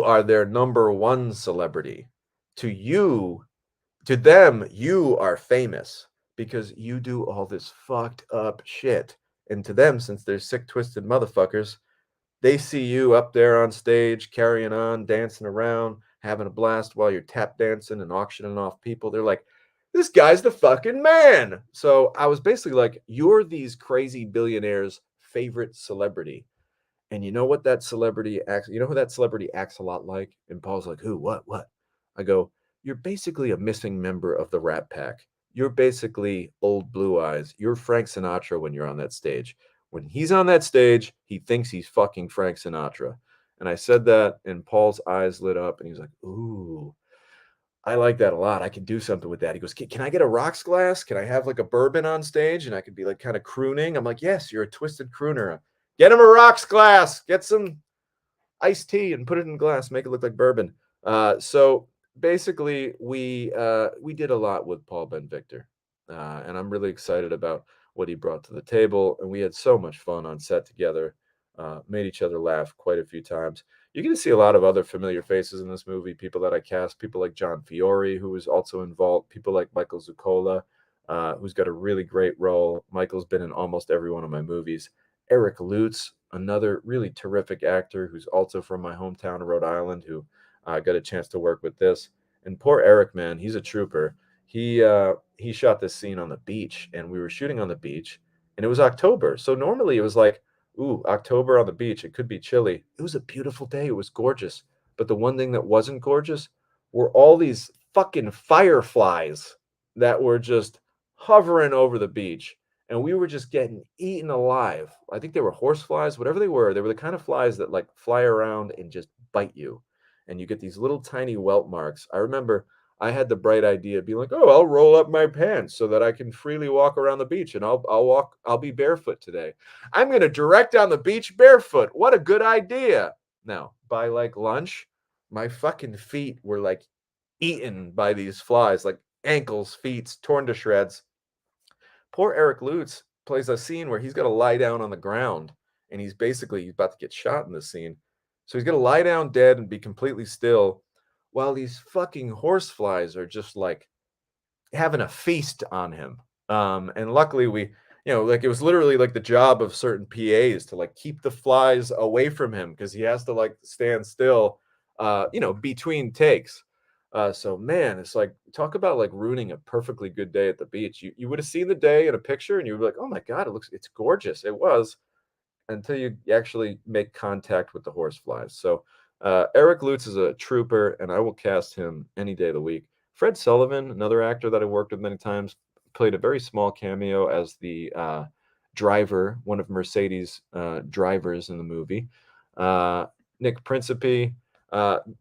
are their number one celebrity. To you, to them, you are famous because you do all this fucked up shit. And to them, since they're sick, twisted motherfuckers, they see you up there on stage, carrying on, dancing around, having a blast while you're tap dancing and auctioning off people. They're like, this guy's the fucking man." So I was basically like, you're these crazy billionaires' favorite celebrity. And you know what that celebrity acts, you know who that celebrity acts a lot like? And Paul's like, who, what? I go, you're basically a missing member of the Rat Pack. You're basically old Blue Eyes. You're Frank Sinatra when you're on that stage. When he's on that stage, he thinks he's fucking Frank Sinatra. And I said that, and Paul's eyes lit up, and he's like, ooh, I like that a lot. I can do something with that. He goes, can I get a rocks glass? Can I have like a bourbon on stage? And I could be like kind of crooning. I'm like, yes, you're a twisted crooner. Get him a rocks glass. Get some iced tea and put it in glass. Make it look like bourbon. So basically, we did a lot with Paul Ben Victor, and I'm really excited about what he brought to the table. And we had so much fun on set together. Made each other laugh quite a few times. You're going to see a lot of other familiar faces in this movie. People that I cast. People like John Fiore, who was also involved. People like Michael Zuccola, who's got a really great role. Michael's been in almost every one of my movies. Eric Lutz, another really terrific actor who's also from my hometown of Rhode Island, who got a chance to work with this. And poor Eric, man, he's a trooper. He shot this scene on the beach, and we were shooting on the beach, and it was October. So normally it was like, ooh, October on the beach. It could be chilly. It was a beautiful day. It was gorgeous. But the one thing that wasn't gorgeous were all these fucking fireflies that were just hovering over the beach and we were just getting eaten alive. I think they were horse flies, whatever they were. They were the kind of flies that like fly around and just bite you, and you get these little tiny welt marks. I remember I had the bright idea of being like, "Oh, I'll roll up my pants so that I can freely walk around the beach, and I'll be barefoot today. I'm going to direct on the beach barefoot. What a good idea!" Now, by like lunch, my fucking feet were like eaten by these flies, like ankles, feet torn to shreds. poor Eric Lutz plays a scene where he's got to lie down on the ground, and he's about to get shot in this scene. So he's got to lie down dead and be completely still while these fucking horseflies are just like having a feast on him. And luckily like it was literally like the job of certain PAs to like keep the flies away from him because he has to like stand still, between takes. So man, it's like talk about like ruining a perfectly good day at the beach. You would have seen the day in a picture and you would be like, oh my God, it's gorgeous. It was until you actually make contact with the horseflies. So Eric Lutz is a trooper, and I will cast him any day of the week. Fred Sullivan, another actor that I worked with many times, played a very small cameo as the driver, one of Mercedes' drivers in the movie. Uh, Nick Principe.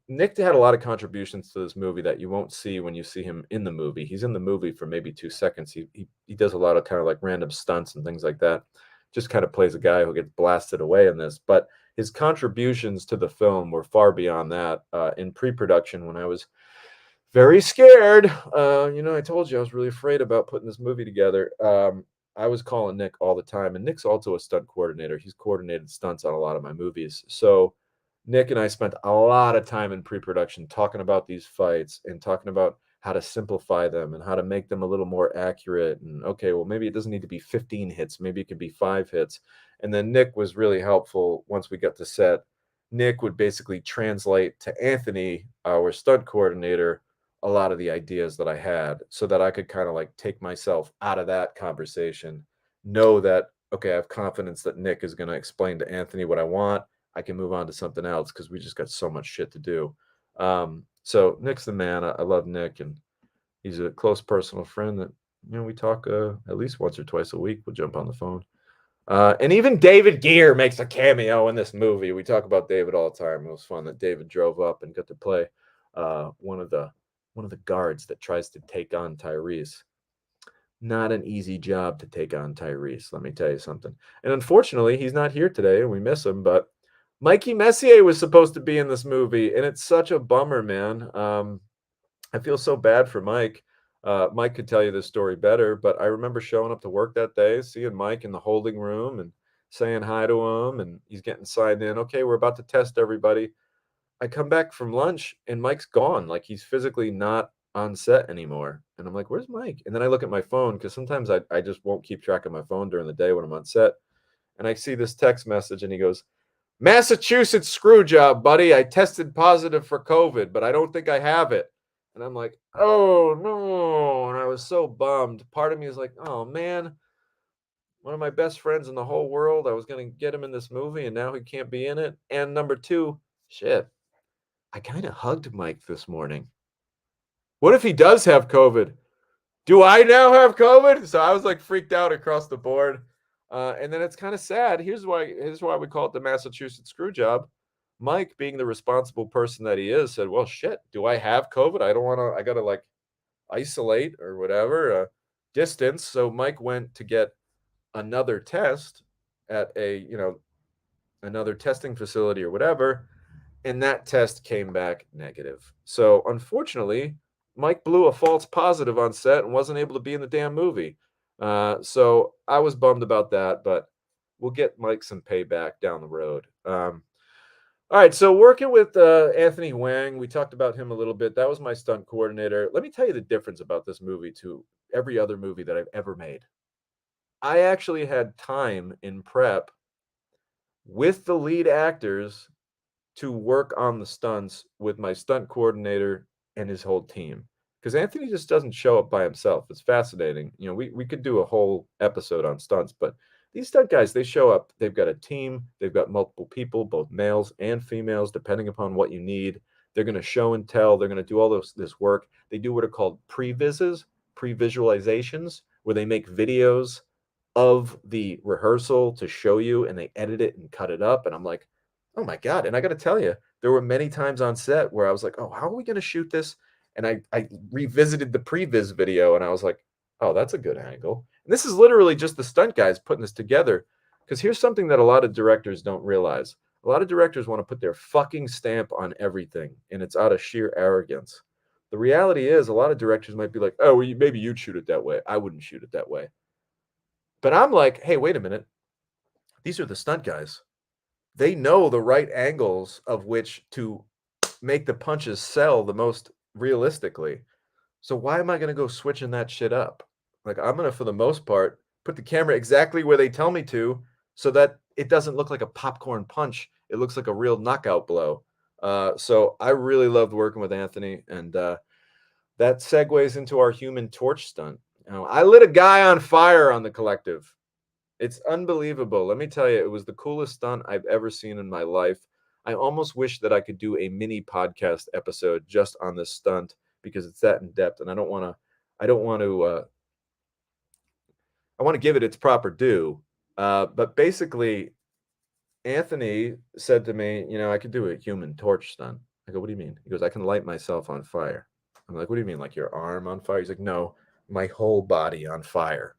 Nick had a lot of contributions to this movie that you won't see when you see him in the movie. He's in the movie for maybe 2 seconds. He does a lot of kind of like random stunts and things like that. Just kind of plays a guy who gets blasted away in this. But his contributions to the film were far beyond that. In pre-production, when I was very scared, I told you I was really afraid about putting this movie together. I was calling Nick all the time, and Nick's also a stunt coordinator. He's coordinated stunts on a lot of my movies. So Nick and I spent a lot of time in pre-production talking about these fights and talking about how to simplify them and how to make them a little more accurate. And okay, well, maybe it doesn't need to be 15 hits. Maybe it could be 5 hits. And then Nick was really helpful once we got to set. Nick would basically translate to Anthony, our stunt coordinator, a lot of the ideas that I had so that I could kind of like take myself out of that conversation, know that, okay, I have confidence that Nick is going to explain to Anthony what I want. I can move on to something else because we just got so much shit to do. So Nick's the man. I love Nick, and he's a close personal friend that, we talk at least once or twice a week. We'll jump on the phone. And even David Gear makes a cameo in this movie. We talk about David all the time. It was fun that David drove up and got to play one of the guards that tries to take on Tyrese. Not an easy job to take on Tyrese, let me tell you something. And unfortunately, he's not here today, and we miss him. But Mikey Messier was supposed to be in this movie, and it's such a bummer, man. I feel so bad for Mike. Mike could tell you this story better, but I remember showing up to work that day, seeing Mike in the holding room and saying hi to him, and he's getting signed in. Okay, we're about to test everybody. I come back from lunch and Mike's gone. Like he's physically not on set anymore. And I'm like, where's Mike? And then I look at my phone because sometimes I just won't keep track of my phone during the day when I'm on set. And I see this text message and he goes, Massachusetts screw job, buddy. I tested positive for COVID, but I don't think I have it. And I'm like, oh no. And I was so bummed. Part of me is like, oh man, one of my best friends in the whole world. I was going to get him in this movie and now he can't be in it. And number two, shit. I kind of hugged Mike this morning. What if he does have COVID? Do I now have COVID? So I was like freaked out across the board. And then it's kind of sad. Here's why we call it the Massachusetts screw job. Mike, being the responsible person that he is, said, well, shit, do I have COVID? I got to like isolate or whatever, distance. So Mike went to get another test at another testing facility or whatever. And that test came back negative. So unfortunately, Mike blew a false positive on set and wasn't able to be in the damn movie. So I was bummed about that, but we'll get Mike some payback down the road. All right, so working with Anthony Wang, we talked about him a little bit. That was my stunt coordinator. Let me tell you the difference about this movie to every other movie that I've ever made. I actually had time in prep with the lead actors to work on the stunts with my stunt coordinator and his whole team. Because Anthony just doesn't show up by himself. It's fascinating. We could do a whole episode on stunts, but these stunt guys, they show up. They've got a team. They've got multiple people, both males and females, depending upon what you need. They're going to show and tell. They're going to do all this work. They do what are called pre-vises, pre-visualizations, where they make videos of the rehearsal to show you, and they edit it and cut it up. And I'm like, oh my God. And I got to tell you, there were many times on set where I was like, oh, how are we going to shoot this? And I revisited the previs video and I was like, oh, that's a good angle. And this is literally just the stunt guys putting this together. Because here's something that a lot of directors don't realize. A lot of directors want to put their fucking stamp on everything, and it's out of sheer arrogance. The reality is a lot of directors might be like, oh, well, maybe you'd shoot it that way. I wouldn't shoot it that way. But I'm like, hey, wait a minute. These are the stunt guys. They know the right angles of which to make the punches sell the most realistically. So why am I gonna go switching that shit up? Like, I'm gonna, for the most part, put the camera exactly where they tell me to, so that it doesn't look like a popcorn punch. It looks like a real knockout blow. So I really loved working with Anthony, and that segues into our Human Torch stunt. I lit a guy on fire on the collective. It's unbelievable. Let me tell you, it was the coolest stunt I've ever seen in my life. I almost wish that I could do a mini podcast episode just on this stunt because it's that in depth, and I don't want to, I want to give it its proper due. But basically, Anthony said to me, I could do a Human Torch stunt. I go, what do you mean? He goes, I can light myself on fire. I'm like, what do you mean, like your arm on fire? He's like, no, my whole body on fire.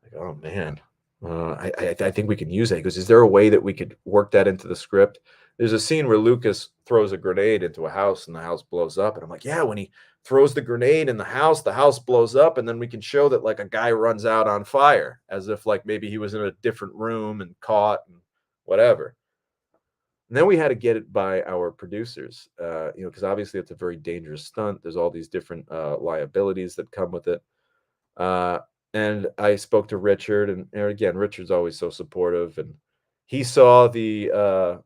Like, oh man, I think we can use that. He goes, is there a way that we could work that into the script? There's a scene where Lucas throws a grenade into a house and the house blows up. And I'm like, yeah, when he throws the grenade in the house blows up. And then we can show that like a guy runs out on fire as if like maybe he was in a different room and caught and whatever. And then we had to get it by our producers, because obviously it's a very dangerous stunt. There's all these different liabilities that come with it. Uh, and I spoke to Richard, and again, Richard's always so supportive, and he saw the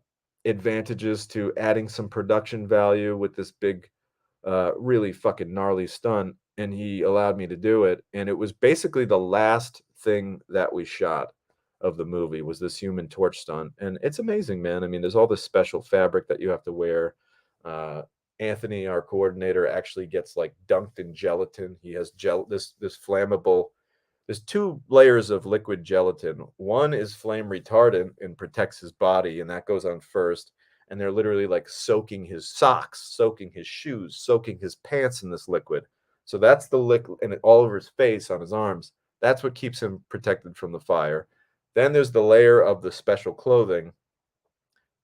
advantages to adding some production value with this big, really fucking gnarly stunt, and he allowed me to do it. And it was basically the last thing that we shot of the movie was this Human Torch stunt, and it's amazing, man. I mean, there's all this special fabric that you have to wear. Uh, Anthony, our coordinator, actually gets like dunked in gelatin. He has this flammable. There's two layers of liquid gelatin. One is flame retardant and protects his body, and that goes on first. And they're literally like soaking his socks, soaking his shoes, soaking his pants in this liquid. So that's the liquid, and all over his face, on his arms. That's what keeps him protected from the fire. Then there's the layer of the special clothing.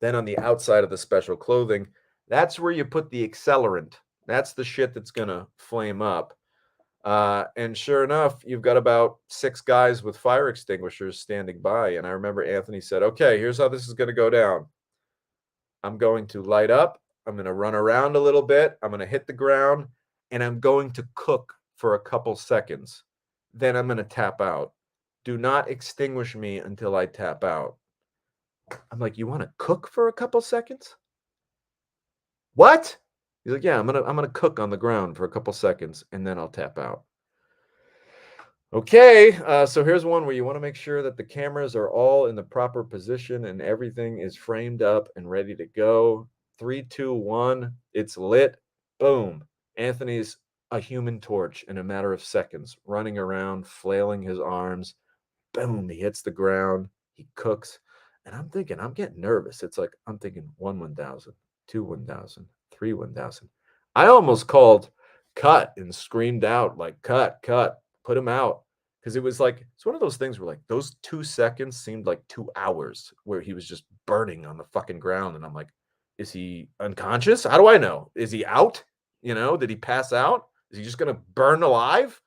Then on the outside of the special clothing, that's where you put the accelerant. That's the shit that's going to flame up. And sure enough, you've got about 6 guys with fire extinguishers standing by. And I remember Anthony said, okay, here's how this is going to go down. I'm going to light up. I'm going to run around a little bit. I'm going to hit the ground. And I'm going to cook for a couple seconds. Then I'm going to tap out. Do not extinguish me until I tap out. I'm like, you want to cook for a couple seconds? What? He's like, yeah, I'm gonna cook on the ground for a couple seconds and then I'll tap out. Okay, so here's one where you want to make sure that the cameras are all in the proper position and everything is framed up and ready to go. 3, 2, 1, it's lit. Boom. Anthony's a Human Torch in a matter of seconds, running around, flailing his arms. Boom, he hits the ground. He cooks. And I'm thinking, I'm getting nervous. It's like, I'm thinking 1,000, 2, 1,000, 3, 1,000. I almost called cut and screamed out, like, cut, put him out. Because it was like, it's one of those things where, like, those 2 seconds seemed like 2 hours where he was just burning on the fucking ground. And I'm like, is he unconscious? How do I know? Is he out? Did he pass out? Is he just going to burn alive?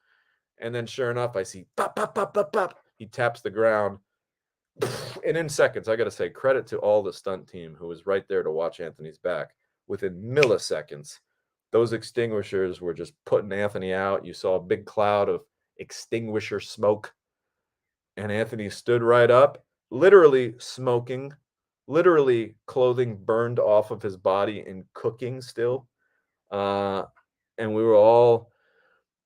And then sure enough, I see, pop, pop, pop, pop, pop. He taps the ground. And in seconds, I got to say, credit to all the stunt team who was right there to watch Anthony's back. Within milliseconds, those extinguishers were just putting Anthony out. You saw a big cloud of extinguisher smoke. And Anthony stood right up, literally smoking, literally clothing burned off of his body and cooking still. And we were all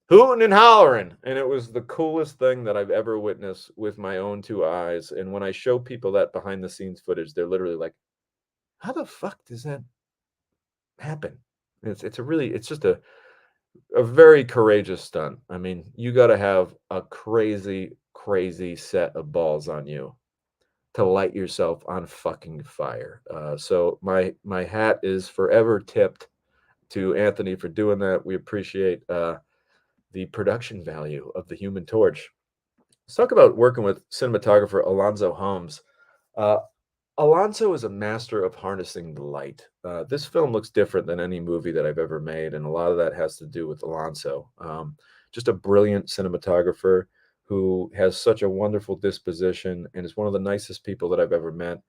hooting and hollering, and it was the coolest thing that I've ever witnessed with my own 2 eyes. And when I show people that behind the scenes footage, they're literally like, how the fuck does that happen? It's just a very courageous stunt. I mean, you got to have a crazy set of balls on you to light yourself on fucking fire. So my hat is forever tipped to Anthony for doing that. We appreciate the production value of the Human Torch. Let's talk about working with cinematographer Alonzo Holmes. Alonzo is a master of harnessing the light. This film looks different than any movie that I've ever made, and a lot of that has to do with Alonzo. Just a brilliant cinematographer who has such a wonderful disposition and is one of the nicest people that I've ever met.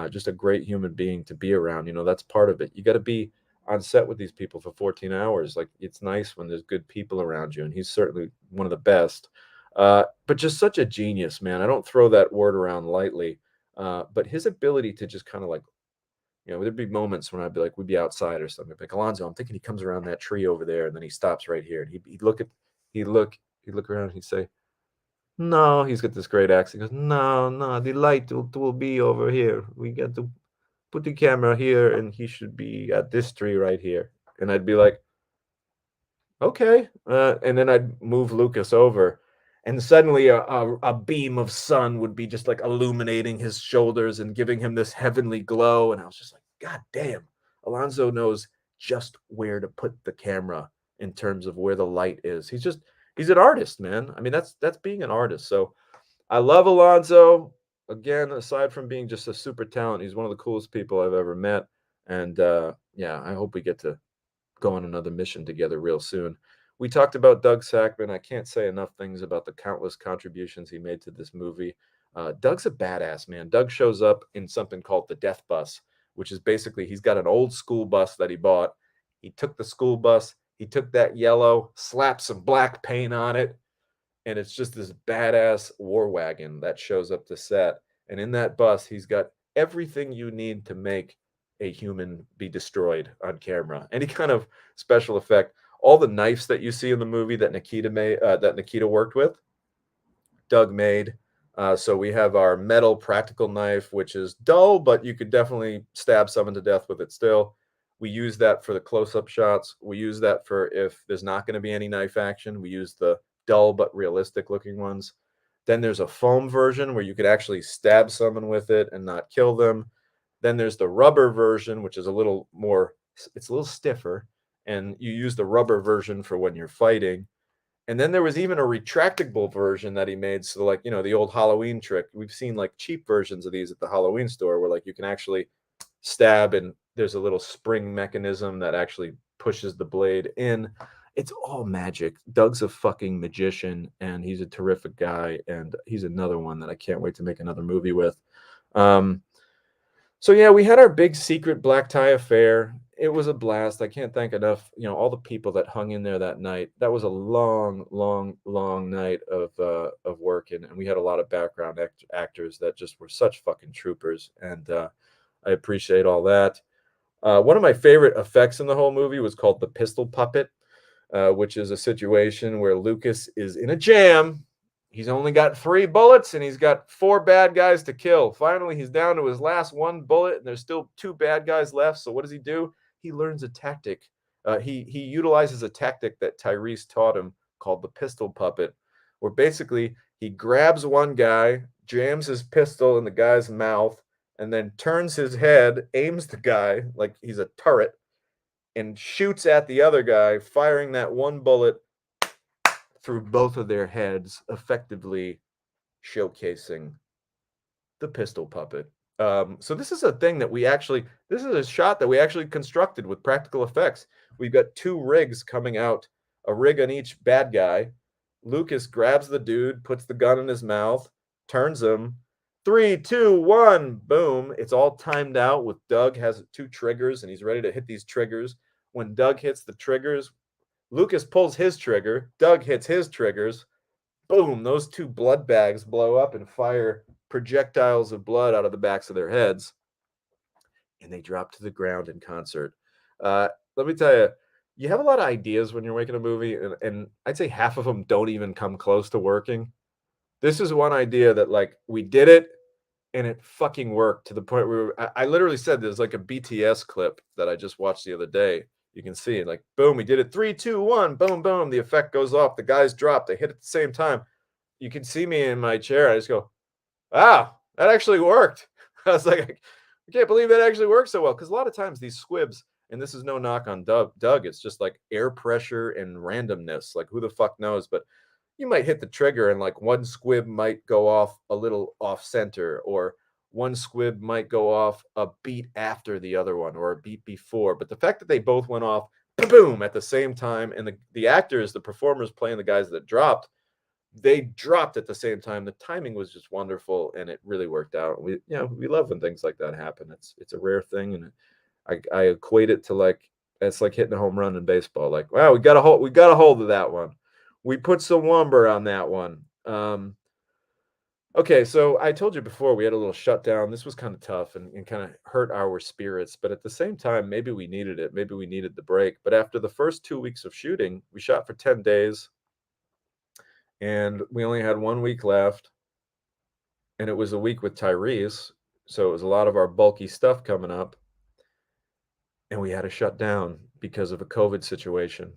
Just a great human being to be around. That's part of it. You got to be on set with these people for 14 hours. Like, it's nice when there's good people around you, and he's certainly one of the best. But just such a genius, man. I don't throw that word around lightly. But his ability to just kind of like, there'd be moments when I'd be like, we'd be outside or something. Like, Alonzo, I'm thinking he comes around that tree over there, and then he stops right here. And he'd look around, and he'd say, no, he's got this great accent. He goes, no, no, the light will be over here. We got to put the camera here, and he should be at this tree right here. And I'd be like, okay. And then I'd move Lucas over, and suddenly a beam of sun would be just like illuminating his shoulders and giving him this heavenly glow. And I was just like, God damn, Alonzo knows just where to put the camera in terms of where the light is. He's an artist, man. I mean, that's being an artist. So I love Alonzo. Again, aside from being just a super talent, he's one of the coolest people I've ever met. And yeah, I hope we get to go on another mission together real soon. We talked about Doug Sackman. I can't say enough things about the countless contributions he made to this movie. Doug's a badass, man. Doug shows up in something called the Death Bus, which is basically he's got an old school bus that he bought. He took the school bus, he took that yellow, slapped some black paint on it, and it's just this badass war wagon that shows up to set. And in that bus, he's got everything you need to make a human be destroyed on camera. Any kind of special effect, all the knives that you see in the movie that Nikita worked with, Doug made. So we have our metal practical knife, which is dull, but you could definitely stab someone to death with it still. We use that for the close-up shots. We use that for if there's not going to be any knife action. We use the dull but realistic looking ones. Then there's a foam version where you could actually stab someone with it and not kill them. Then there's the rubber version, which is it's a little stiffer, and you use the rubber version for when you're fighting. And then there was even a retractable version that he made. So, like, the old Halloween trick. We've seen like cheap versions of these at the Halloween store where like you can actually stab and there's a little spring mechanism that actually pushes the blade in. It's all magic. Doug's a fucking magician, and he's a terrific guy, and he's another one that I can't wait to make another movie with. So yeah, we had our big secret black tie affair. It was a blast. I can't thank enough, all the people that hung in there that night. That was a long, long, long night of work, and we had a lot of background actors that just were such fucking troopers, and I appreciate all that. One of my favorite effects in the whole movie was called the pistol puppet, which is a situation where Lucas is in a jam. He's only got 3 bullets, and he's got 4 bad guys to kill. Finally, he's down to his last 1 bullet, and there's still 2 bad guys left. So what does he do? He learns a tactic. He utilizes a tactic that Tyrese taught him called the pistol puppet, where basically he grabs one guy, jams his pistol in the guy's mouth, and then turns his head, aims the guy like he's a turret, and shoots at the other guy, firing that 1 bullet through both of their heads, effectively showcasing the pistol puppet. So this is a thing that this is a shot that we actually constructed with practical effects. We've got 2 rigs coming out, a rig on each bad guy. Lucas grabs the dude, puts the gun in his mouth, turns him. 3, 2, 1, boom. It's all timed out with Doug has 2 triggers, and he's ready to hit these triggers. When Doug hits the triggers, Lucas pulls his trigger, Doug hits his triggers, boom, those 2 blood bags blow up and fire projectiles of blood out of the backs of their heads, and they drop to the ground in concert. Let me tell you, you have a lot of ideas when you're making a movie, and I'd say half of them don't even come close to working. This is one idea that, like, we did it, and it fucking worked to the point where I literally said there's like a BTS clip that I just watched the other day. You can see it, like, boom, we did it. 3, 2, 1, boom, boom. The effect goes off. The guys drop. They hit at the same time. You can see me in my chair. I just go, wow, that actually worked. I was like, I can't believe that actually worked so well. Because a lot of times these squibs, and this is no knock on Doug, it's just like air pressure and randomness. Like, who the fuck knows? But you might hit the trigger and like one squib might go off a little off center, or one squib might go off a beat after the other one or a beat before. But the fact that they both went off boom at the same time, and the actors, the performers playing the guys that dropped, they dropped at the same time. The timing was just wonderful, and it really worked out. We love when things like that happen. It's a rare thing, and I equate it to like it's like hitting a home run in baseball. Like, wow, we got a hold of that one. We put some lumber on that one. Okay, so I told you before we had a little shutdown. This was kind of tough and kind of hurt our spirits, but at the same time, maybe we needed it. Maybe we needed the break. But after the first 2 weeks of shooting, we shot for 10 days and we only had 1 week left. And it was a week with Tyrese. So it was a lot of our bulky stuff coming up. And we had to shut down because of a COVID situation.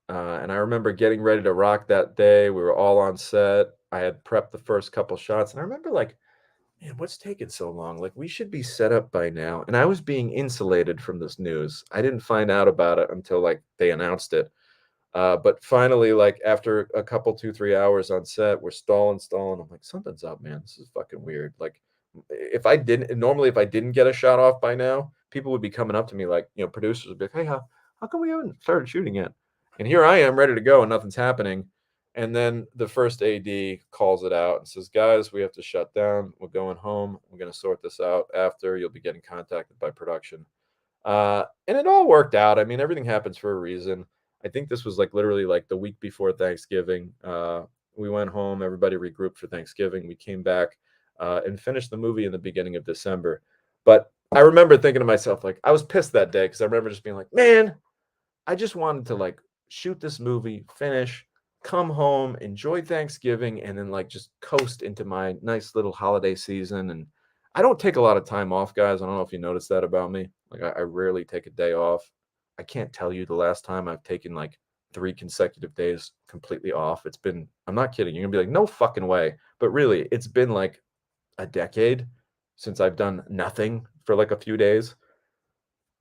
And I remember getting ready to rock that day. We were all on set. I had prepped the first couple shots. And I remember like, man, what's taking so long? Like, we should be set up by now. And I was being insulated from this news. I didn't find out about it until like they announced it. But finally, like after a couple, 2, 3 hours on set, we're stalling. I'm like, something's up, man. This is fucking weird. Like, if I didn't get a shot off by now, people would be coming up to me, like, producers would be like, hey, how come we haven't started shooting yet? And here I am ready to go and nothing's happening. And then the first AD calls it out and says, guys, we have to shut down. We're going home. We're going to sort this out after. You'll be getting contacted by production. And it all worked out. I mean, everything happens for a reason. I think this was like literally like the week before Thanksgiving. We went home, everybody regrouped for Thanksgiving. We came back and finished the movie in the beginning of December. But I remember thinking to myself, like, I was pissed that day because I remember just being like, man, I just wanted to like shoot this movie, finish, come home, enjoy Thanksgiving, and then like just coast into my nice little holiday season. And I don't take a lot of time off, guys. I don't know if you noticed that about me. Like, I rarely take a day off. I can't tell you the last time I've taken like 3 consecutive days completely off. I'm not kidding. You're gonna be like, no fucking way. But really, it's been like a decade since I've done nothing for like a few days.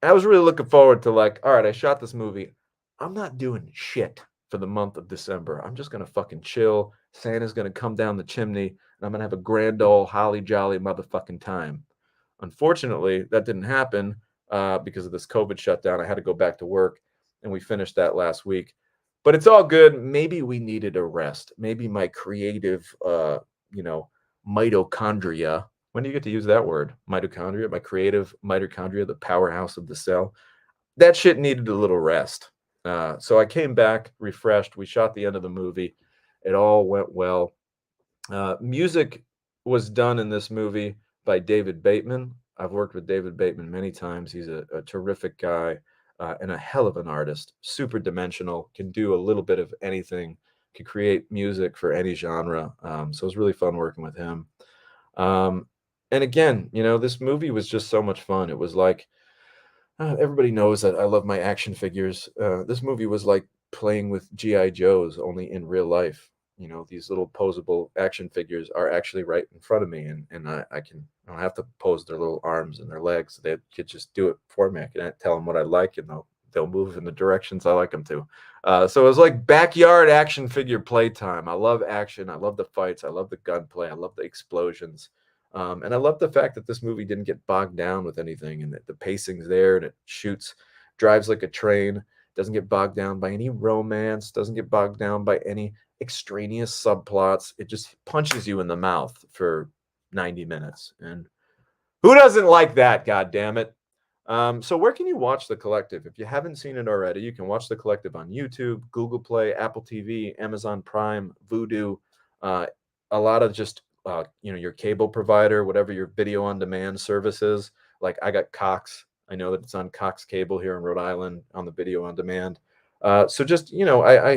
I was really looking forward to like, all right, I shot this movie. I'm not doing shit for the month of December. I'm just gonna fucking chill. Santa's gonna come down the chimney, and I'm gonna have a grand old holly jolly motherfucking time. Unfortunately, that didn't happen because of this COVID shutdown. I had to go back to work, and we finished that last week. But it's all good. Maybe we needed a rest. Maybe my creative, mitochondria. When do you get to use that word? Mitochondria, my creative mitochondria, the powerhouse of the cell. That shit needed a little rest. So I came back refreshed. We shot the end of the movie. It all went well. Music was done in this movie by David Bateman. I've worked with David Bateman many times. He's a terrific guy and a hell of an artist. Super dimensional, can do a little bit of anything, can create music for any genre. So it was really fun working with him. And again, this movie was just so much fun. It was like, everybody knows that I love my action figures. This movie was like playing with G.I. Joes, only in real life. These little posable action figures are actually right in front of me, and I don't have to pose their little arms and their legs. They could just do it for me. I can tell them what I like, and they'll move in the directions I like them to. So it was like backyard action figure playtime. I love action. I love the fights. I love the gunplay. I love the explosions. And I love the fact that this movie didn't get bogged down with anything, and that the pacing's there, and it drives like a train, doesn't get bogged down by any romance, doesn't get bogged down by any extraneous subplots. It just punches you in the mouth for 90 minutes. And who doesn't like that, God damn it? So where can you watch The Collective? If you haven't seen it already, you can watch The Collective on YouTube, Google Play, Apple TV, Amazon Prime, Vudu, a lot of just your cable provider, whatever your video on demand service is. Like, I got Cox. I know that it's on Cox Cable here in Rhode Island on the video on demand. So just, I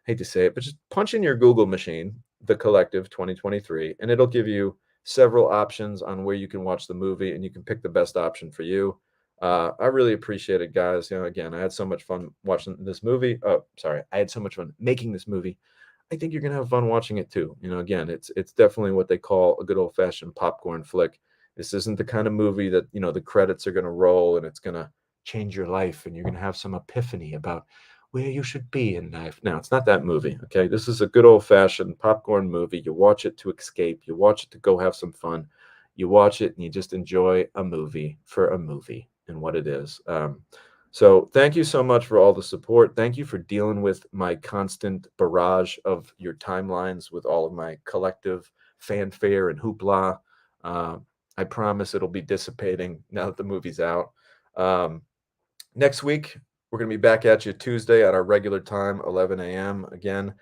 hate to say it, but just punch in your Google machine, The Collective 2023, and it'll give you several options on where you can watch the movie, and you can pick the best option for you. I really appreciate it, guys. Again, I had so much fun watching this movie. Oh, sorry. I had so much fun making this movie. I think you're going to have fun watching it too. Again, it's definitely what they call a good old fashioned popcorn flick. This isn't the kind of movie that, the credits are going to roll and it's going to change your life and you're going to have some epiphany about where you should be in life. No, it's not that movie. Okay. This is a good old fashioned popcorn movie. You watch it to escape. You watch it to go have some fun. You watch it and you just enjoy a movie for a movie and what it is. So thank you so much for all the support. Thank you for dealing with my constant barrage of your timelines with all of my collective fanfare and hoopla. Uh, I promise it'll be dissipating now that the movie's out. Um, Next week, we're going to be back at you Tuesday at our regular time, 11 a.m. again.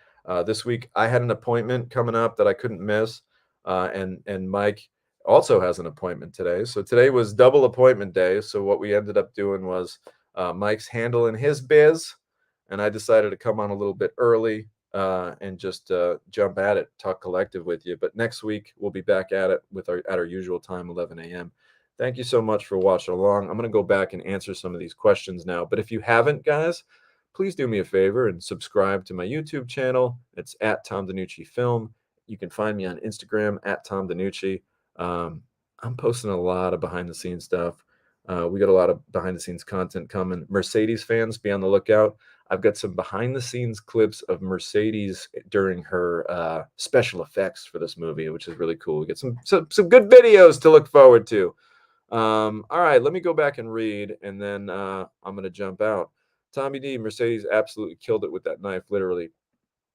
This week, I had an appointment coming up that I couldn't miss, and Mike also has an appointment today. So today was double appointment day. So what we ended up doing was Mike's handling his biz, and I decided to come on a little bit early and just jump at it, talk collective with you. But next week, we'll be back at it with our at our usual time, 11 a.m. Thank you so much for watching along. I'm going to go back and answer some of these questions now. But if you haven't, guys, please do me a favor and subscribe to my YouTube channel. It's at Tom DiNucci Film. You can find me on Instagram at Tom DiNucci. Um, I'm posting a lot of behind the scenes stuff. We got a lot of behind the scenes content coming. Mercedes fans, be on the lookout. I've got some behind the scenes clips of Mercedes during her special effects for this movie, which is really cool. We get some good videos to look forward to. All right, let me go back and read, and then I'm gonna jump out. Tommy D, Mercedes absolutely killed it with that knife, literally.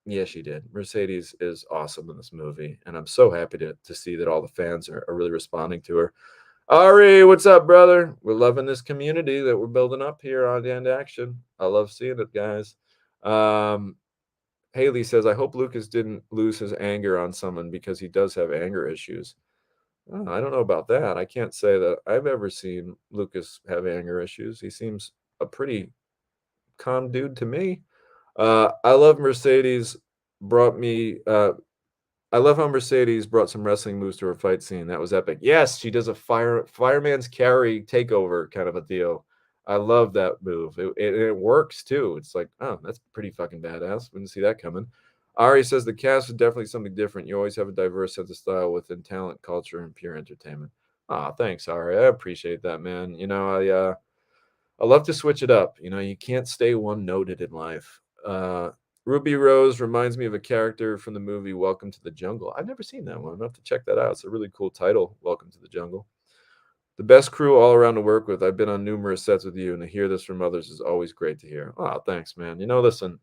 Yeah, she did. Mercedes is awesome in this movie, and I'm so happy to see that all the fans are really responding to her. Ari, what's up, brother? We're loving this community that we're building up here on End Action. I love seeing it, guys. Um, Haley says, I hope Lucas didn't lose his anger on someone because he does have anger issues. Oh, I don't know about that. I can't say that I've ever seen Lucas have anger issues. He seems a pretty calm dude to me. I love Mercedes brought me I love how Mercedes brought some wrestling moves to her fight scene. That was epic. Yes, she does a fireman's carry takeover kind of a deal. I love that move. It works too. It's like, oh, that's pretty fucking badass. Wouldn't see that coming. Ari says the cast is definitely something different. You always have a diverse sense of style within talent, culture, and pure entertainment. Ah, thanks, Ari. I appreciate that, man. I love to switch it up. You can't stay one noted in life. Ruby Rose reminds me of a character from the movie Welcome to the Jungle. I've never seen that one. I'm gonna have to check that out. It's a really cool title, Welcome to the Jungle. The best crew all around to work with. I've been on numerous sets with you, and to hear this from others is always great to hear. Oh, thanks, man. Listen,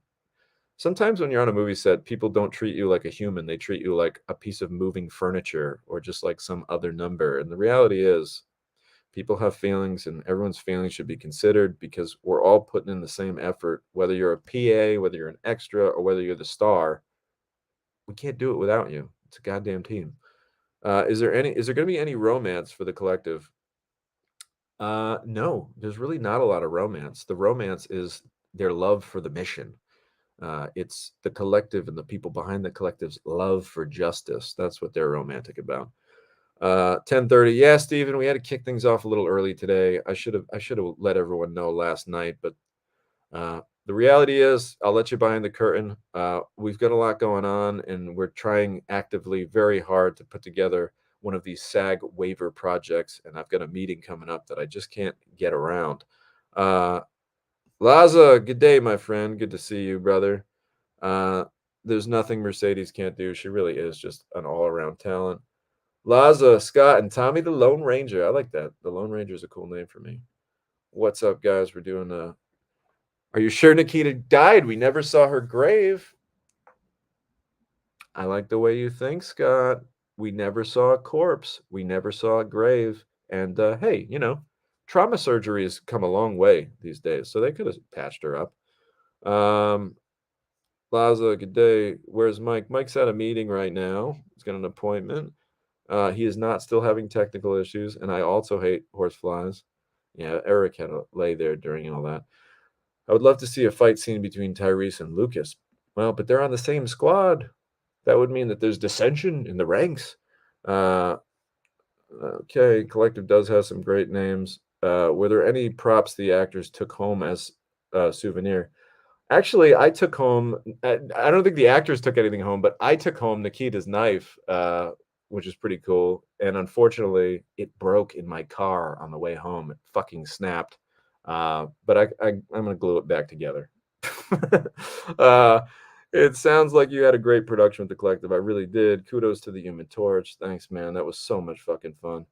sometimes when you're on a movie set, people don't treat you like a human. They treat you like a piece of moving furniture or just like some other number. And the reality is, people have feelings, and everyone's feelings should be considered because we're all putting in the same effort. Whether you're a PA, whether you're an extra, or whether you're the star, we can't do it without you. It's a goddamn team. Is there going to be any romance for the collective? No, there's really not a lot of romance. The romance is their love for the mission. It's the collective and the people behind the collective's love for justice. That's what they're romantic about. 10:30. Yeah, Steven, we had to kick things off a little early today. I should have let everyone know last night, but the reality is, I'll let you behind the curtain. We've got a lot going on, and we're trying actively very hard to put together one of these SAG waiver projects, and I've got a meeting coming up that I just can't get around. Uh, Laza, good day, my friend. Good to see you, brother. Uh, there's nothing Mercedes can't do. She really is just an all-around talent. Laza, Scott, and Tommy the Lone Ranger. I like that. The Lone Ranger is a cool name for me. What's up, guys? We're doing Are you sure Nikita died? We never saw her grave. I like the way you think, Scott. We never saw a corpse. We never saw a grave. And hey, trauma surgery has come a long way these days, so they could have patched her up. Laza, good day. Where's Mike? Mike's at a meeting right now. He's got an appointment. He is not still having technical issues, and I also hate horseflies. Yeah, Eric had to lay there during all that. I would love to see a fight scene between Tyrese and Lucas. Well, but they're on the same squad. That would mean that there's dissension in the ranks. Uh, okay, Collective does have some great names. Were there any props the actors took home as a souvenir? Actually, I took home. I don't think the actors took anything home, but I took home Nikita's knife, which is pretty cool. And unfortunately, it broke in my car on the way home. It fucking snapped. But I'm gonna glue it back together. uh, it sounds like you had a great production with the collective. I really did. Kudos to the Human Torch. Thanks, man. That was so much fucking fun.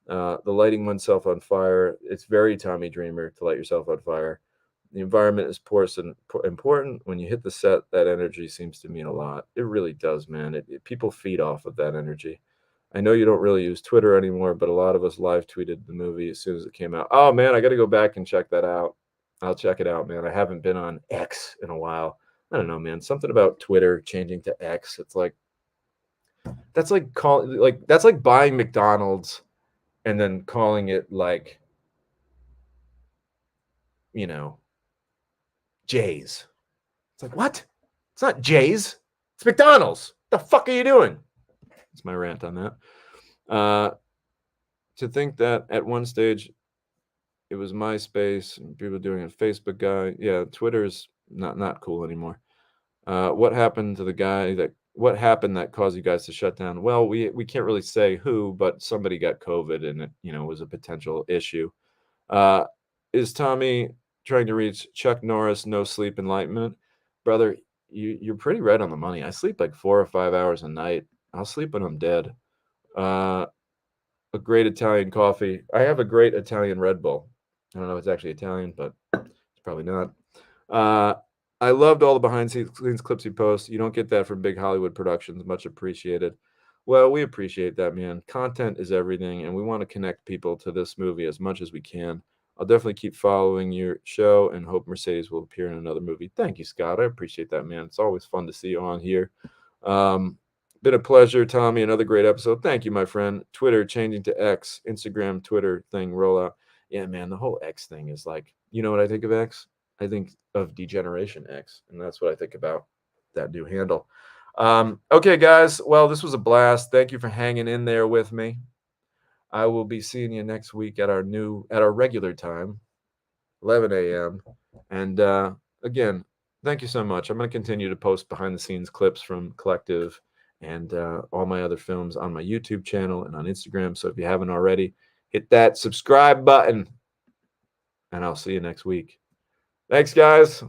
The lighting oneself on fire. It's very Tommy Dreamer to light yourself on fire. The environment is important. When you hit the set, that energy seems to mean a lot. It really does, man. People feed off of that energy. I know you don't really use Twitter anymore, but a lot of us live tweeted the movie as soon as it came out. Oh man, I got to go back and check that out. I'll check it out, man. I haven't been on X in a while. I don't know, man. Something about Twitter changing to X. It's like that's like buying McDonald's and then calling it like, you know, Jay's. It's like, what? It's not Jay's. It's McDonald's. The fuck are you doing? That's my rant on that. To think that at one stage it was MySpace and people doing a Facebook guy. Yeah, Twitter's not cool anymore. What happened to the guy that? What happened that caused you guys to shut down? Well, we can't really say who, but somebody got COVID and it was a potential issue. Is Tommy trying to reach Chuck Norris no sleep enlightenment? Brother, you're pretty right on the money. I sleep like 4 or 5 hours a night. I'll sleep when I'm dead. A great Italian coffee. I have a great Italian Red Bull. I don't know if it's actually Italian, but it's probably not. I loved all the behind-the-scenes clips you post. You don't get that from big Hollywood productions. Much appreciated. Well, we appreciate that, man. Content is everything, and we want to connect people to this movie as much as we can. I'll definitely keep following your show and hope Mercedes will appear in another movie. Thank you, Scott. I appreciate that, man. It's always fun to see you on here. Been a pleasure, Tommy. Another great episode. Thank you, my friend. Twitter changing to X, Instagram, Twitter thing rollout. Yeah, man, the whole X thing is like, you know what I think of X? I think of Degeneration X, and that's what I think about that new handle. Okay, guys. Well, this was a blast. Thank you for hanging in there with me. I will be seeing you next week at our regular time, 11 a.m. And again, thank you so much. I'm going to continue to post behind-the-scenes clips from Collective and all my other films on my YouTube channel and on Instagram. So if you haven't already, hit that subscribe button, and I'll see you next week. Thanks, guys.